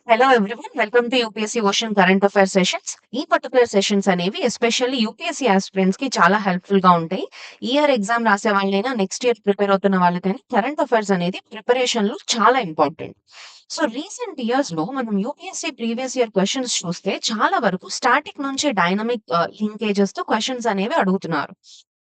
Hello everyone. Welcome to UPSC ocean current affairs sessions. ఈ particular sessions అనేవి especially UPSC aspirants కి చాలా helpful గా ఉంటాయి. ఈ ఇయర్ ఎగ్జామ్ రాసే వాళ్ళైనా నెక్స్ట్ ఇయర్ ప్రిపేర్ అవుతున్న వాళ్ళకైనా కరెంట్ అఫైర్స్ అనేది ప్రిపరేషన్ లో చాలా ఇంపార్టెంట్. సో రీసెంట్ ఇయర్స్ లో మనం యూపీఎస్సీ ప్రీవియస్ ఇయర్ క్వశ్చన్స్ చూస్తే చాలా వరకు స్టాటిక్ నుంచి డైనమిక్ లింకేజెస్ తో క్వశ్చన్స్ అనేవి అడుగుతున్నారు.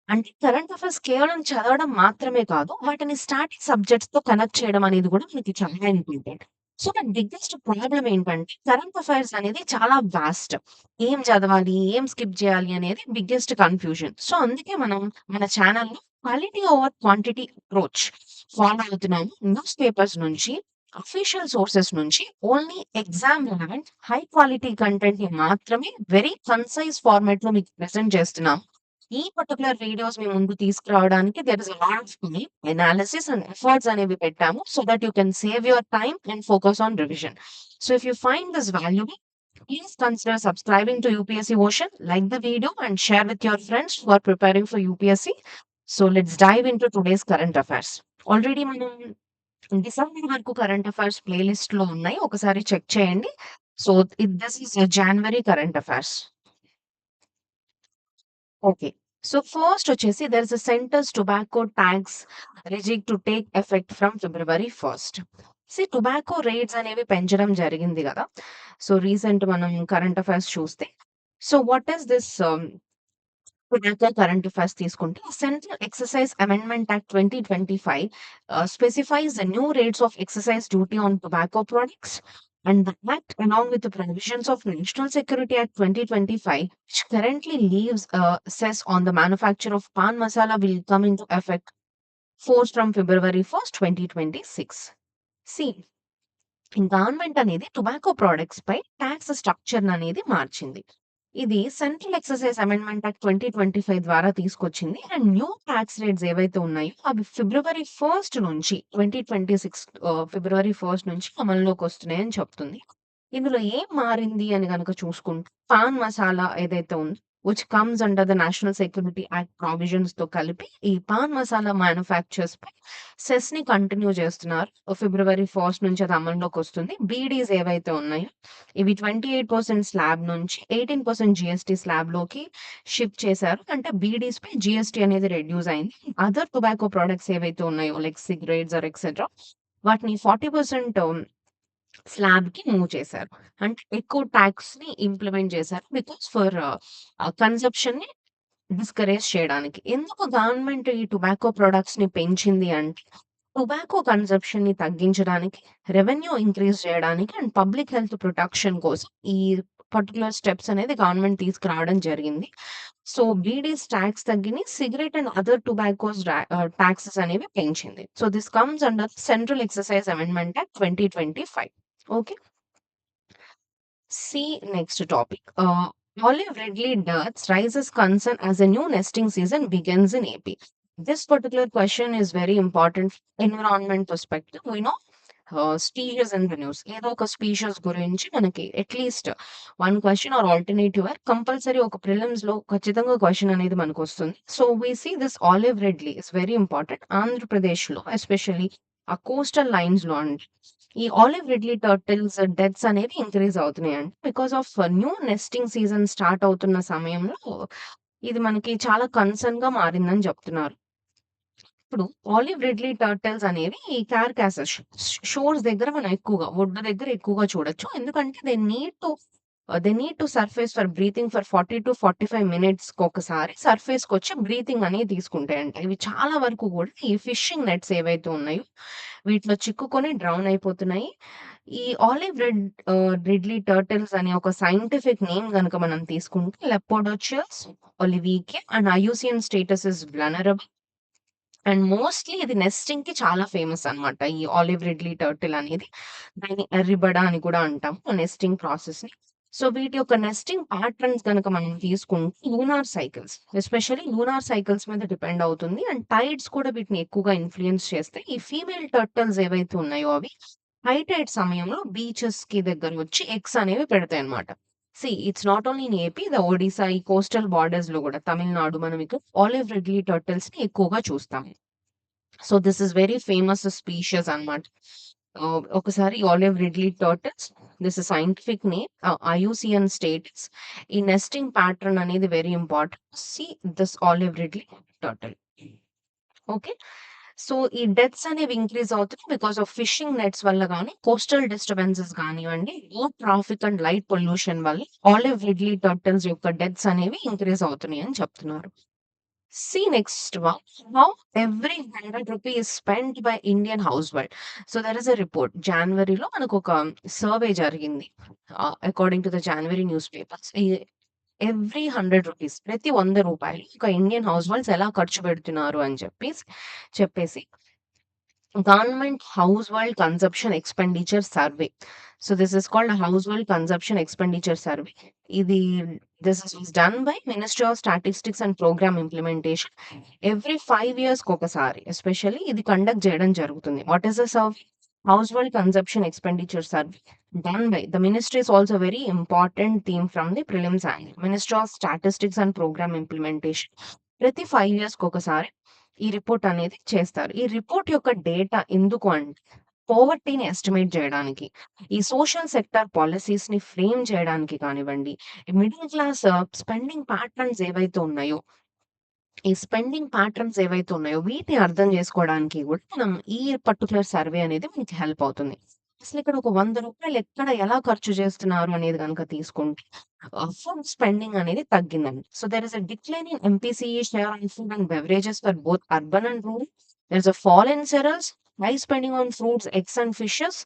అంటే కరెంట్ అఫైర్స్ కేవలం చదవడం మాత్రమే కాదు, వాటిని స్టాటిక్ సబ్జెక్ట్స్ తో కనెక్ట్ చేయడం అనేది కూడా మనకి చాలా ఇంపార్టెంట్. సో, నా బిగ్గెస్ట్ ప్రాబ్లమ్ ఏంటంటే, కరెంట్ అఫైర్స్ అనేది చాలా వాస్ట్. ఏం చదవాలి? ఏం స్కిప్ చేయాలి? అనేది బిగ్గెస్ట్ కన్‌ఫ్యూజన్. సో, అందుకే మనం మన ఛానెల్‌లో quality over quantity approach follow అవుతున్నాము. న్యూస్ పేపర్స్ నుంచి, అఫీషియల్ సోర్సెస్ నుంచి only exam relevant high quality కంటెంట్‌ని మాత్రమే వెరీ కన్‌సైజ్ ఫార్మాట్‌లో మీకు ప్రెజెంట్ చేస్తున్నాం. ఈ పర్టిక్యులర్ వీడియోస్ మీ ముందు తీసుకురావడానికి there is a lot of analysis and efforts అనేవి పెట్టాము. So that you can save your time and focus on revision. So if you find this valuable, please consider subscribing to UPSC Ocean, like the video and share with your friends who are preparing for UPSC. So let's dive into today's current affairs. Already మనం December వరకు current affairs playlist లో ఉన్నాయి. ఒకసారి check చేయండి. So this is January current affairs. Okay. So first వచ్చేసి there is a centre's tobacco tax rejig to take effect from February 1. Tobacco rates అనేవి పెంచడం జరిగింది గదా! సో రీసెంట్ మనం కరెంట్ అఫైర్స్ చూస్తే. So what is this tobacco current affairs తీసుకుంటే central excise amendment act 2025 specifies the new rates of excise duty on tobacco products, and the act along with the provisions of National Security Act 2025, which currently leaves cess on the manufacture of pan masala, will come into effect force from February 1st, 2026. See, government అనేది tobacco products పై talks structure అనేది మార్చింది. ఇది central excise amendment act 2025 ద్వారా తీసుకొచ్చింది. And new talks rates ఏవైతే ఉన్నాయో అవి ఫిబ్రవరి 1 నుంచి 2026 ఫిబ్రవరి 1 నుంచి అమల్లోకి వస్తున్నాయని చెప్తుంది. ఇందులో ఏం మారింది అని గనక చూసుకుంటే, పాన్ మసాలా ఏదైతే ఉందో which comes under the national security act provisions తో కలిపి ఈ పాన్ మసాలా మ్యానుఫ్యాక్చర్స్ పై సెస్ ని కంటిన్యూ చేస్తున్నారు. ఫిబ్రవరి 1 నుంచి అది అమల్లోకి వస్తుంది. బీడీస్ ఏవైతే ఉన్నాయో ఇవి 28% స్లాబ్ నుంచి 18% జీఎస్టీ స్లాబ్ లోకి షిఫ్ట్ చేశారు. అంటే బీడీస్ పై జీఎస్టీ అనేది రెడ్యూస్ అయింది. అదర్ టొబాకో ప్రొడక్ట్స్ ఏవైతే ఉన్నాయో లైక్ సిగరెట్స్ ఆర్ ఎక్సెట్రా, వాటిని 40% స్లాబ్‌కి మూవ్ చేశారు. అంటే ఎక్కువ టాక్స్‌ని ఇంప్లిమెంట్ చేశారు. బికాస్ ఫర్ కన్సంప్షన్‌ని డిస్కరేజ్ చేయడానికి. ఎందుకు గవర్నమెంట్ ఈ టొబాకో ప్రొడక్ట్స్‌ని పెంచింది అంటే, టొబాకో కన్సంప్షన్‌ని తగ్గించడానికి, రెవెన్యూ ఇంక్రీజ్ చేయడానికి అండ్ పబ్లిక్ హెల్త్ ప్రొటెక్షన్ కోసం ఈ పర్టిక్యులర్ స్టెప్స్ అనేది గవర్నమెంట్ తీసుకురావడం జరిగింది. సో బీడీస్ టాక్స్ తగ్గిని, cigarette and other tobaccos taxes అనేవి పెంచింది. So this comes under central excise amendment act 2025. Okay. See next topic. Olive Ridley deaths raises concern as a new nesting season begins in AP. This particular question is very important environment perspective. We know species in the news. ఏదో ఒక species గురించి మనకి at least one question or alternative compulsory ఒక prelims లో ఖచ్చితంగా question అనేది మనకు వస్తుంది. So we see this olive ridley is very important. Andhra Pradesh లో ఎస్పెషల్లీ ఆ కోస్టల్ లైన్స్ లో అండి ఈ ఆలివ్ రిడ్లీ టర్టిల్స్ డెత్స్ అనేవి ఇంక్రీజ్ అవుతున్నాయండి. Because of new nesting season start అవుతున్న సమయంలో ఇది మనకి చాలా కన్సర్న్ గా మారిందని చెప్తున్నారు. ఇప్పుడు ఆలివ్ రిడ్లీ టర్టిల్స్ అనేవి ఈ కార్కాసస్ షోర్స్ దగ్గర మనం ఎక్కువగా ఒడ్డు దగ్గర ఎక్కువగా చూడొచ్చు. ఎందుకంటే they need to surface for breathing for 40 to 45 minutes ఒకసారి సర్ఫేస్ కి వచ్చి బ్రీతింగ్ అనేది తీసుకుంటాయంట. ఇవి చాలా వరకు కూడా ఈ ఫిషింగ్ నెట్స్ ఏవైతే ఉన్నాయో వీటిలో చిక్కుకొని డ్రౌన్ అయిపోతున్నాయి. ఈ రిడ్లీ టర్టిల్స్ అనే ఒక సైంటిఫిక్ నేమ్ గనుక మనం తీసుకుంటే Lepidochelys olivacea and IUCN status is vulnerable. And mostly ఇది నెస్టింగ్‌కి చాలా ఫేమస్ అన్నమాట. ఈ ఆలివ్ రిడ్లీ టర్టిల్ అనేది. దాన్ని ఎర్రిబడ అని కూడా అంటాము నెస్టింగ్ ప్రాసెస్‌ని. సో వీటి యొక్క నెస్టింగ్ ప్యాటర్న్స్ గనక మనం తీసుకుంటే lunar cycles, especially lunar cycles మీద డిపెండ్ అవుతుంది. అండ్ టైడ్స్ కూడా వీటిని ఎక్కువగా ఇన్‌ఫ్లూయెన్స్ చేస్తాయి. ఈ ఫీమేల్ టర్టిల్స్ ఏవైతే ఉన్నాయో అవి హై టైడ్ సమయంలో బీచెస్‌కి దగ్గర వచ్చి ఎగ్స్ అనేవి పెడతాయన్నమాట. It's not only in AP, the Odisha ఈ కోస్టల్ బార్డర్స్‌లో కూడా తమిళనాడు మనం ఇక్కడ ఆలివ్ రిడ్లీ టర్టిల్స్‌ని ఎక్కువగా చూస్తాం. So this is very famous species అన్నమాట. ఒకసారి olive ridley turtles this is scientific name. IUCN status. ఈ నెస్టింగ్ ప్యాటర్న్ అనేది very important. See this olive ridley turtle. Okay. So, ఈ డెత్స్ అనేవి ఇంక్రీజ్ అవుతున్నాయి బికాస్ ఆఫ్ ఫిషింగ్ నెట్స్ వల్ల గాని, coastal disturbances గానివ్వండి, boat traffic and light pollution వల్ల olive ridley turtles యొక్క డెత్స్ అనేవి ఇంక్రీజ్ అవుతున్నాయి అని చెప్తున్నారు. See next one. How every 100 rupees is spent by Indian household. So there is a report. జనవరిలో మనకొక సర్వే జరిగింది. According to the January news papers. Every 100 rupees ప్రతి రూ. 100 ఒక ఇండియన్ హౌస్ హోల్డ్స్ ఎలా ఖర్చు పెడుతున్నారు అని చెప్పేసి government household consumption expenditure survey. So, this is called household consumption expenditure survey. ఇది this is done by ministry of statistics and programme implementation. Every 5 ఇయర్స్‌కి ఒకసారి ఎస్పెషల్లీ ఇది కండక్ట్ చేయడం జరుగుతుంది. What is the survey? Household consumption expenditure survey done by the ministry is also very important theme from the prelims angle. Ministry of statistics and programme implementation ప్రతి 5 ఇయర్స్‌కి ఒకసారి ఈ report అనేది చేస్తారు. ఈ రిపోర్ట్ యొక్క డేటా ఎందుకు అంటే, పోవర్టీని ఎస్టిమేట్ జేయడానికి, ఈ సోషల్ సెక్టార్ పాలిసీస్‌ని ఫ్రేమ్ చేయడానికి కానివ్వండి, మిడిల్ క్లాస్ స్పెండింగ్ ప్యాటర్న్స్ ఏవైతే ఉన్నాయో, ఈ స్పెండింగ్ ప్యాటర్న్స్ ఏవైతే ఉన్నాయో వీటిని అర్థం చేసుకోవడానికి గూడా మనం ఈ పర్టిక్యులర్ సర్వే అనేది మనకి హెల్ప్ అవుతుంది. అసలిక్కడ ఒక రూ. 100 ఎక్కడ ఎలా ఖర్చు చేస్తున్నారు అనేది గనక తీసుకుంటే ఫుడ్ స్పెండింగ్ అనేది తగ్గిందండి. So, there is a decline in MPCE share on food and beverages for both urban and rural. There is a fall in cereals, high spending on fruits, eggs and fishes,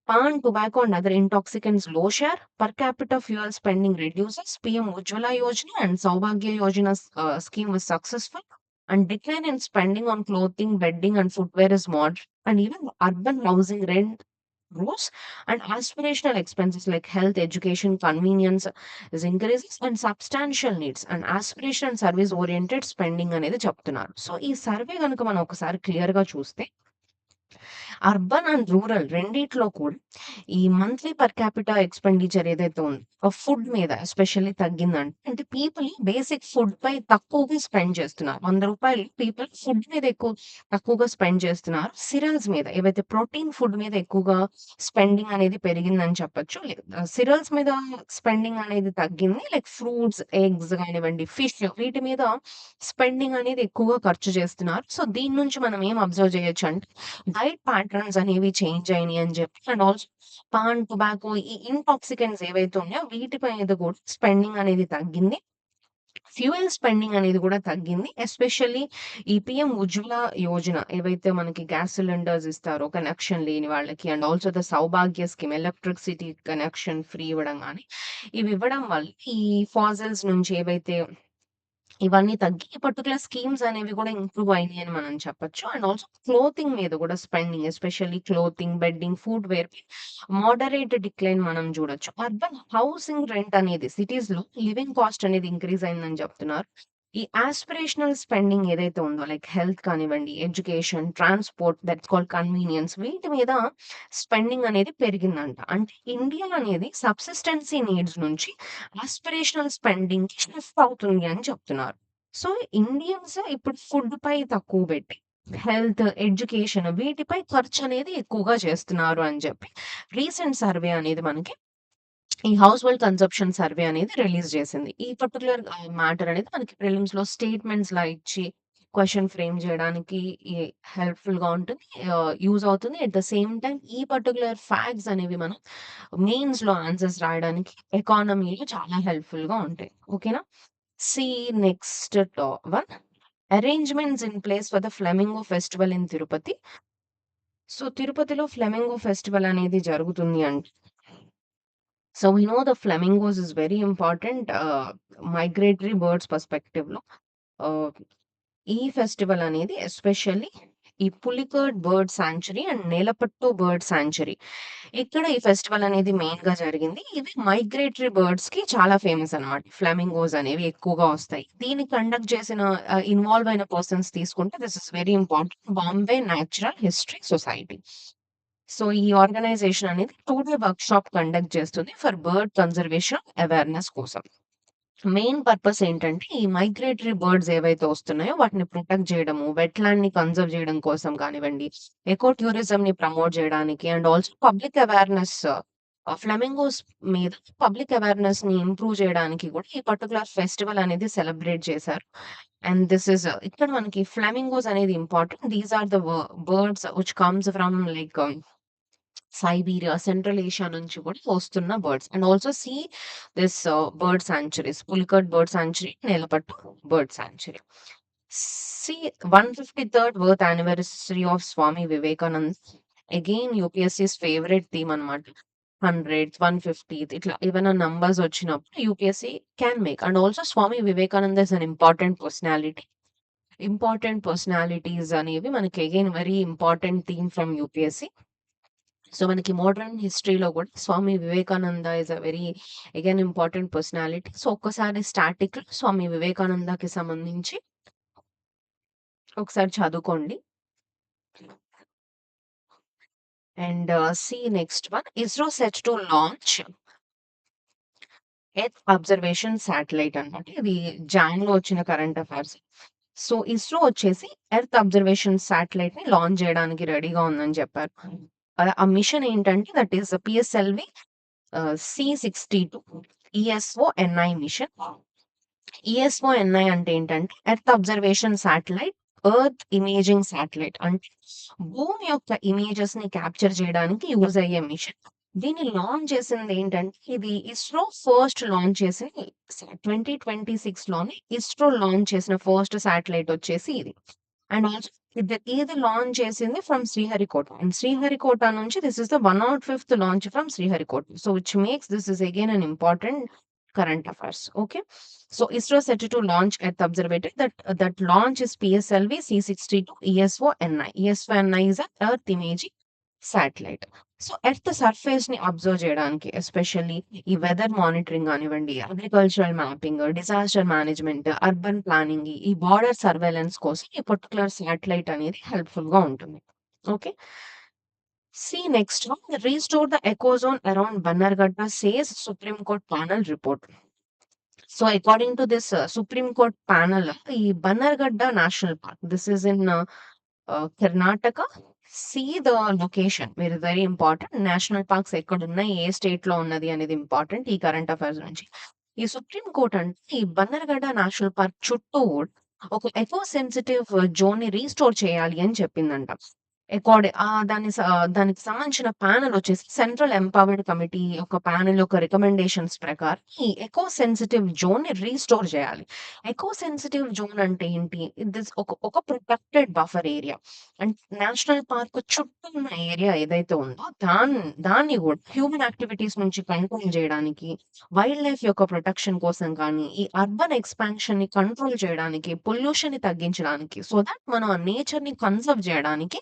pan, tobacco and other intoxicants low share, per capita fuel spending reduces, PM Ujjwala Yojana and Saubhagya Yojana scheme was successful, and decline in spending on clothing, bedding and footwear is moderate, and even urban housing rent rose, and aspirational expenses like health, education, convenience is increases, and substantial needs and aspiration and service oriented spending అనేది చెప్తున్నారు. So, ఈ survey గనుక మనం ఒకసారి క్లియర్‌గా చూస్తే urban and rural రెండిట్లో కూడా ఈ మంత్లీ పర్ క్యాపిటా ఎక్స్‌పెండిచర్ ఏదైతే ఉందో, ఫుడ్ మీద ఎస్పెషల్లీ తగ్గిందంట. అంటే పీపుల్ బేసిక్ ఫుడ్ పై తక్కువగా స్పెండ్ చేస్తున్నారు. రూ. 100 పీపుల్ ఫుడ్ మీద తక్కువగా స్పెండ్ చేస్తున్నారు. సిరియల్స్ మీద ఏవైతే ప్రోటీన్ ఫుడ్ మీద ఎక్కువగా స్పెండింగ్ అనేది పెరిగిందని చెప్పొచ్చు. సిరియల్స్ మీద స్పెండింగ్ అనేది తగ్గింది. లైక్ ఫ్రూట్స్, ఎగ్స్ కానివ్వండి, ఫిష్ వీటి మీద స్పెండింగ్ అనేది ఎక్కువగా ఖర్చు చేస్తున్నారు. సో, దీని నుంచి మనం ఏం అబ్జర్వ్ చేయొచ్చు అంటే డైట్ ప్యాటర్న్స్ అనేవి చేంజ్ అయినాయి అని చెప్పి, అండ్ ఆల్సో పాన్, టొబాకో ఈ ఇంటాక్సికెంట్స్ ఏవైతే ఉన్నాయో వీటి మీద కూడా స్పెండింగ్ అనేది తగ్గింది. ఫ్యూయల్ స్పెండింగ్ అనేది కూడా తగ్గింది. ఎస్పెషల్లీ ఈ పీఎం ఉజ్వల యోజన ఏవైతే మనకి గ్యాస్ సిలిండర్స్ ఇస్తారో కనెక్షన్ లేని వాళ్ళకి, and also the Saubhagya scheme electricity connection free ఇవ్వడం గాని, ఇవి ఇవ్వడం వల్ల ఈ ఫాసిల్స్ నుంచి ఏవైతే ఇవన్నీ తగ్గి ఈ పర్టిక్యులర్ స్కీమ్స్ అనేవి కూడా ఇంప్రూవ్ అయినాయి అని మనం చెప్పొచ్చు. అండ్ ఆల్సో క్లోతింగ్ మీద కూడా spending especially clothing, bedding, footwear moderate decline మనం చూడొచ్చు. అర్బన్ హౌసింగ్ రెంట్ అనేది సిటీస్‌లో లివింగ్ కాస్ట్ అనేది ఇంక్రీజ్ అయిందని చెప్తున్నారు. ఈ యాస్పిరేషనల్ స్పెండింగ్ ఏదైతే ఉందో లైక్ హెల్త్ కానివ్వండి, education, transport that's called convenience వీటి మీద స్పెండింగ్ అనేది పెరిగిందంట. అంటే ఇండియా అనేది సబ్సిస్టెన్సీ నీడ్స్ నుంచి ఆస్పిరేషనల్ స్పెండింగ్‌కి షిఫ్ట్ అవుతుంది అని చెప్తున్నారు. సో, ఇండియన్స్ ఇప్పుడు ఫుడ్‌పై తక్కువ పెట్టి, హెల్త్, ఎడ్యుకేషన్ వీటిపై ఖర్చనేది ఎక్కువగా చేస్తున్నారు అని చెప్పి రీసెంట్ సర్వే అనేది మనకి ఈ హౌస్ హోల్డ్ కన్జంప్షన్ సర్వే అనేది రిలీజ్ చేసింది. ఈ పర్టిక్యులర్ మ్యాటర్ అనేది మనకి ప్రిలిమ్స్‌లో స్టేట్మెంట్స్‌లా ఇచ్చి క్వెషన్ ఫ్రేమ్ చేయడానికి ఈ హెల్ప్‌ఫుల్‌గా ఉంటుంది. యూజ్ అవుతుంది. అట్ ద సేమ్ టైమ్ ఈ పర్టిక్యులర్ ఫ్యాక్ట్స్ అనేవి మనం మెయిన్స్‌లో ఆన్సర్స్ రాయడానికి ఎకానమీలో చాలా హెల్ప్‌ఫుల్‌గా ఉంటాయి. ఓకేనా? See next one. Arrangements in place for the flamingo festival in Tirupati. So, తిరుపతిలో ఫ్లెమింగో ఫెస్టివల్ అనేది జరుగుతుంది అంటే, so we know the flamingos is very important migratory birds పర్స్పెక్టివ్‌లో. ఆహ్, ఈ ఫెస్టివల్ అనేది ఎస్పెషల్లీ ఈ Pulicat bird sanctuary and Nelapattu bird sanctuary ఇక్కడ ఈ ఫెస్టివల్ అనేది మెయిన్‌గా జరిగింది. ఇవి మైగ్రేటరీ బర్డ్స్‌కి చాలా ఫేమస్ అన్నమాట. ఫ్లామింగోస్ అనేవి ఎక్కువగా వస్తాయి. దీన్ని కండక్ట్ చేసిన ఇన్వాల్వ్ అయిన పర్సన్స్ తీసుకుంటే this is very important. Bombay natural history society. So, ఈ ఆర్గనైజేషన్ అనేది 2 డే వర్క్‌షాప్ కండక్ట్ చేస్తుంది ఫర్ బర్డ్ కన్జర్వేషన్ అవేర్‌నెస్ కోసం. మెయిన్ పర్పస్ ఏంటంటే, ఈ మైగ్రేటరీ బర్డ్స్ ఏవైతే వస్తున్నాయో వాటిని ప్రొటెక్ట్ చేయడము, వెట్‌లాండ్‌ని కన్జర్వ్ చేయడం కోసం కానివ్వండి, ఎకో టూరిజంని ప్రమోట్ చేయడానికి, and also public awareness flamingos మీద పబ్లిక్ అవేర్‌నెస్‌ని ఇంప్రూవ్ చేయడానికి కూడా ఈ పర్టిక్యులర్ ఫెస్టివల్ అనేది సెలబ్రేట్ చేశారు. అండ్ దిస్ ఈస్ ఇక్కడ మనకి ఫ్లెమింగోస్ అనేది important. These are the birds which comes from like Siberia, central Asia నుంచి కూడా వస్తున్న birds. And also see this bird sanctuaries, Pulicat bird sanctuary, Nelapattu bird sanctuary. See 153rd birth anniversary of Swami Vivekanand. Again UPSC's favourite theme అన్నమాట. 100th, 150th ఇట్లా ఏవైనా numbers వచ్చినప్పుడు UPSC can make. And also Swami Vivekananda is an important personality. Important personalities అనేవి మనకి again very important theme from UPSC. So మనకి modern హిస్టరీలో కూడా Swami Vivekananda is a very again important personality. So ఒక్కసారి స్టాటిక్‌లో స్వామి వివేకానందకి సంబంధించి ఒకసారి చదువుకోండి. And see next one, ISRO set to launch earth observation satellite అన్నమాట. ఇది జాన్‌లో వచ్చిన కరెంట్ అఫైర్స్. సో ఇస్రో వచ్చేసి ఎర్త్ అబ్జర్వేషన్ శాటిలైట్‌ని లాంచ్ చేయడానికి రెడీగా ఉందని చెప్పారు. ఆ మిషన్ ఏంటంటే that is PSLV C62 ESO-NI machine. ESO-NI అంటే ఏంటంటే earth observation satellite, earth imaging satellite. అంటే భూమి యొక్క ఇమేజెస్‌ని క్యాప్చర్ చేయడానికి యూజ్ అయ్యే మిషన్. దీన్ని లాంచ్ చేసింది ఏంటంటే ఇది ఇస్రో ఫస్ట్ లాంచ్ చేసిన 2026లోనే ఇస్రో లాంచ్ చేసిన ఫస్ట్ శాటిలైట్ వచ్చేసి ఇది. అండ్ ఆల్సో ఇది లాంచ్ చేసింది ఫ్రమ్ శ్రీహరికోట. అండ్ శ్రీహరికోట నుంచి this is the 105th launch from Sriharikota. So which makes this is again an important current affairs. Okay. So ISRO set to launch Earth Observatory. That launch is PSLV C62 ESO-NI. ESO-NI is an Earth imaging satellite. So earth surface ని observe చేయడానికి especially ఈ weather monitoring కానివ్వండి, agricultural mapping, disaster management, urban planning, ఈ border surveillance కోసం ఈ particular satellite అనేది helpful గా ఉంటుంది. Okay. See next one, restore the echo zone around Bannerghatta, says Supreme Court panel report. So according to this Supreme Court panel, ఈ Bannerghatta National Park, this is in Karnataka. See the location, very very important. National parks ఎక్కడ ఉన్నాయి, ఏ state లో ఉన్నది అనేది important ఈ current affairs నుంచి. ఈ supreme court అంటే ఈ బన్నర్గడ్డ నేషనల్ పార్క్ చుట్టూ ఒక ఎకో సెన్సిటివ్ జోన్ ని రీస్టోర్ చేయాలి అని చెప్పిందంట. దానికి సంబంధించిన ప్యానెల్ వచ్చేసి సెంట్రల్ ఎంపవర్డ్ కమిటీ ఒక ప్యానెల్ యొక్క రికమెండేషన్స్ ప్రకారం ఈ ఎకో సెన్సిటివ్ జోన్ ని రీస్టోర్ చేయాలి. ఎకో సెన్సిటివ్ జోన్ అంటే ఏంటి? దిస్ ఒక protected buffer area. And national park చుట్టూ ఉన్న ఏరియా ఏదైతే ఉందో దాన్ని కూడా హ్యూమన్ యాక్టివిటీస్ నుంచి కంట్రోల్ చేయడానికి, వైల్డ్ లైఫ్ యొక్క ప్రొటెక్షన్ కోసం కానీ, ఈ అర్బన్ ఎక్స్పాన్షన్ ని కంట్రోల్ చేయడానికి, పొల్యూషన్ ని తగ్గించడానికి, సో దట్ మనం ఆ నేచర్ ని కన్సర్వ్ చేయడానికి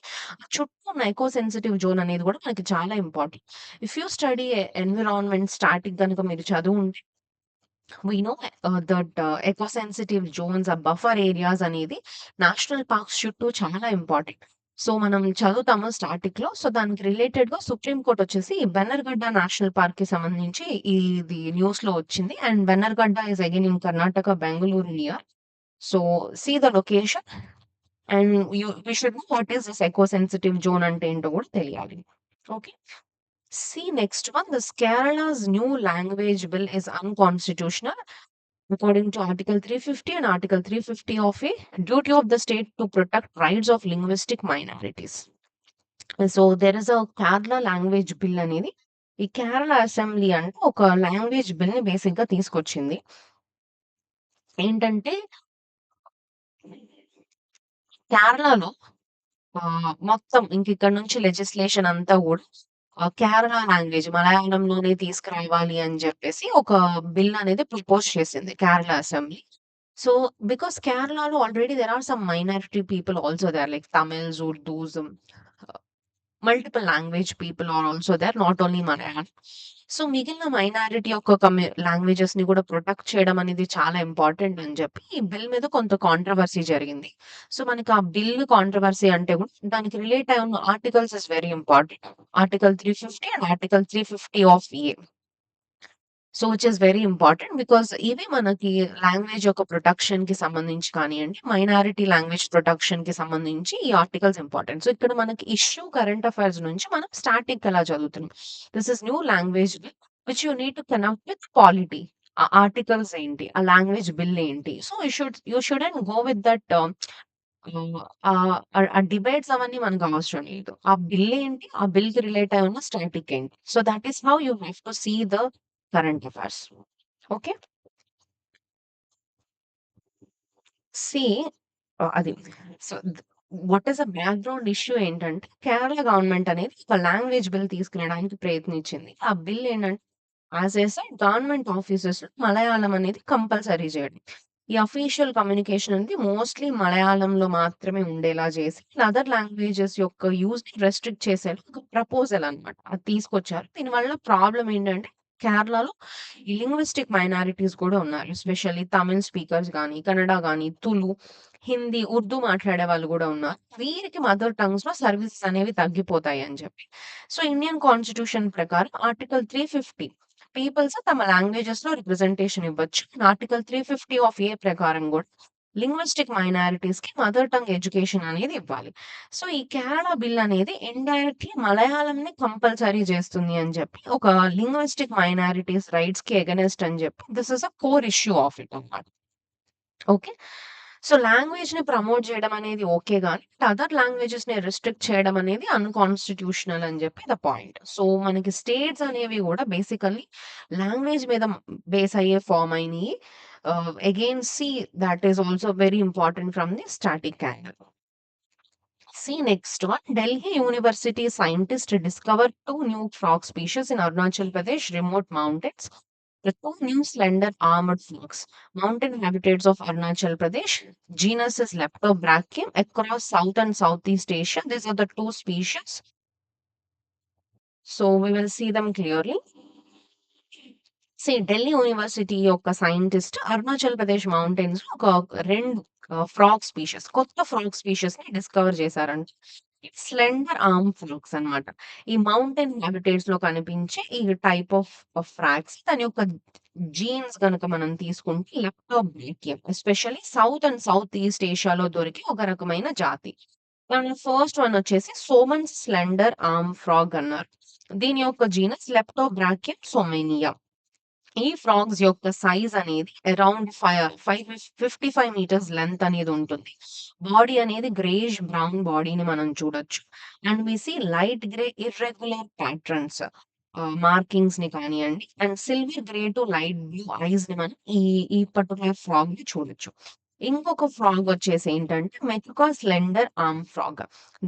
చుట్టూ ఉన్న ఎకో సెన్సిటివ్ జోన్ అనేది కూడా మనకి చాలా important. If you study environment static గనుక మీరు చదువుంటే we know that eco sensitive zones, ఆ బఫర్ ఏరియాస్ అనేది నేషనల్ పార్క్స్ చుట్టూ చాలా ఇంపార్టెంట్. సో మనం చదువుతాము స్టాటిక్ లో. సో దానికి రిలేటెడ్ గా సుప్రీం కోర్ట్ వచ్చేసి బెన్నర్గడ్డ నేషనల్ పార్క్ కి సంబంధించి ఇది న్యూస్ లో వచ్చింది. And Bannerghatta is again in Karnataka, Bengaluru near. So see the location and we should know what is this eco sensitive zone అంటే ఏంటో కూడా తెలియాలి. Okay. See next one, this Kerala's new language bill is unconstitutional according to Article 350 and Article 350 of a duty of the state to protect rights of linguistic minorities. So there is a Kerala language bill అనేది ఈ Kerala assembly అంటే ఒక language bill ని basic గా తీసుకొచ్చింది. ఏంటంటే కేరళలో మొత్తం ఇక్కడ నుంచి లెజిస్లేషన్ అంతా కూడా కేరళ లాంగ్వేజ్ మలయాళంలోనే తీసుకురావాలి అని చెప్పేసి ఒక బిల్ అనేది ప్రపోజ్ చేసింది కేరళ అసెంబ్లీ. సో బికాస్ కేరళలో already there are some minority people also there like Tamils, Urdus, multiple language people are also there, not only Malayalam. So మిగిలిన మైనారిటీ యొక్క లాంగ్వేజెస్ ని కూడా ప్రొటెక్ట్ చేయడం అనేది చాలా ఇంపార్టెంట్ అని చెప్పి ఈ బిల్ మీద కొంత కాంట్రవర్సీ జరిగింది. సో మనకి ఆ బిల్ కాంట్రవర్సీ అంటే కూడా దానికి రిలేట్ అయి ఉన్న articles is very important. Article 350 and article 350 of A. So, which is very important because ఇవి మనకి లాంగ్వేజ్ యొక్క ప్రొటెక్షన్‌కి సంబంధించి కానియండి, మైనారిటీ లాంగ్వేజ్ ప్రొటెక్షన్‌కి సంబంధించి ఈ ఆర్టికల్స్ ఇంపార్టెంట్. సో, ఇక్కడ మనకి ఇష్యూ కరెంట్ అఫైర్స్ నుంచి మనం స్టాటిక్ ఎలా చదువుతున్నాం. This is new language bill which you need to connect with polity. ఆ ఆర్టికల్స్ ఏంటి? ఆ లాంగ్వేజ్ బిల్ ఏంటి? So, you shouldn't go with that ఆ డిబేట్స్ అవన్నీ మనకు అవసరం లేదు. ఆ బిల్ ఏంటి? ఆ బిల్‌కి రిలేట్ అయి ఉన్న స్టాటిక్ ఏంటి? So, that is how you have to see the current affairs. Okay. See అది. So, what is the background issue ఏంటంటే, కేరళ గవర్నమెంట్ అనేది ఒక లాంగ్వేజ్ బిల్ తీసుకురావడానికి ప్రయత్నించింది. ఆ బిల్ ఏంటంటే, యాస్ ఐ సెడ్ గవర్నమెంట్ ఆఫీసెస్‌లో మలయాళం అనేది కంపల్సరీ చేయడం. ఈ అఫీషియల్ కమ్యూనికేషన్ అనేది మోస్ట్‌లీ మలయాళంలో మాత్రమే ఉండేలా చేసి, అదర్ లాంగ్వేజెస్ యొక్క యూజ్‌ని రెస్ట్రిక్ట్ చేసేలా ఒక ప్రపోజల్ అన్నమాట. అది తీసుకొచ్చారు. దీనివల్ల ప్రాబ్లమ్ ఏంటంటే, కేరళలో ఈ లింగ్విస్టిక్ మైనారిటీస్ కూడా ఉన్నారు. ఎస్పెషల్లీ తమిళ్ స్పీకర్స్ గాని, కన్నడ గాని, తులు, హిందీ, ఉర్దూ మాట్లాడే వాళ్ళు గూడా ఉన్నారు. వీరికి మదర్ టంగ్స్‌లో సర్వీసెస్ అనేవి తగ్గిపోతాయి అని చెప్పి. సో, ఇండియన్ కాన్స్టిట్యూషన్ ప్రకారం ఆర్టికల్ 350 పీపుల్స్ తమ లాంగ్వేజెస్‌లో రిప్రజెంటేషన్ ఇవ్వచ్చు. ఆర్టికల్ 350 ఆఫ్ ఏ ప్రకారం గూడా లింగ్విస్టిక్ మైనారిటీస్‌కి మదర్ టంగ్ ఎడ్యుకేషన్ అనేది ఇవ్వాలి. సో, ఈ కేరళ బిల్ అనేది ఇండైరెక్ట్‌లీ మలయాళంని కంపల్సరీ చేస్తుంది అని చెప్పి, ఒక లింగ్విస్టిక్ మైనారిటీస్ రైట్స్‌కి అగైనెస్ట్ అని చెప్పి, this is a core issue of it అన్నమాట. ఓకే. సో, లాంగ్వేజ్‌ని ప్రమోట్ చేయడం అనేది ఓకే గానీ, అదర్ లాంగ్వేజెస్‌ని రిస్ట్రిక్ట్ చేయడం అనేది అన్‌కాన్స్టిట్యూషనల్ అని చెప్పి ద పాయింట్. సో, మనకి స్టేట్స్ అనేవి గూడా బేసికల్లీ లాంగ్వేజ్ మీద బేస్ అయ్యే ఫార్మ్ అయినియి. Again see that is also very important from the static angle. See next one. Delhi University scientists discovered two new frog species in Arunachal Pradesh remote mountains. The two new slender armored frogs, mountain habitats of Arunachal Pradesh. Genus is Leptobrachium across South and Southeast Asia. These are the two species. So we will see them clearly. Delhi university యొక్క scientist Arunachal Pradesh mountains లో ఒక 2 frog species కొత్త frog species ని discover చేశారంట. Slender arm frogs అన్నమాట. ఈ mountain habitats లో కనిపించే ఈ టైప్ ఆఫ్ ఫ్రాగ్స్ దాని యొక్క జీన్స్ గనుక మనం తీసుకుంటే Leptobrachium especially south and south east ఏషియాలో దొరికే ఒక రకమైన జాతి. దానిలో ఫస్ట్ వన్ వచ్చేసి సోమన్ స్లెండర్ ఆర్మ్ ఫ్రాగ్ అన్నారు. దీని యొక్క జీనస్ లెప్టోబ్రాకియం సోమేనియా. ఈ ఫ్రాగ్స్ యొక్క సైజ్ అనేది అరౌండ్ 55 మీటర్స్ లెంత్ అనేది ఉంటుంది. బాడీ అనేది గ్రేష్ బ్రౌన్ బాడీని మనం చూడొచ్చు. And we see light grey irregular patterns markings ని కానియండి and silver grey to light blue eyes ని మనం ఈ పర్టికులర్ ఫ్రాగ్ ని చూడొచ్చు. ఇంకొక ఫ్రాగ్ వచ్చేసి ఏంటంటే Mechuka slender arm frog.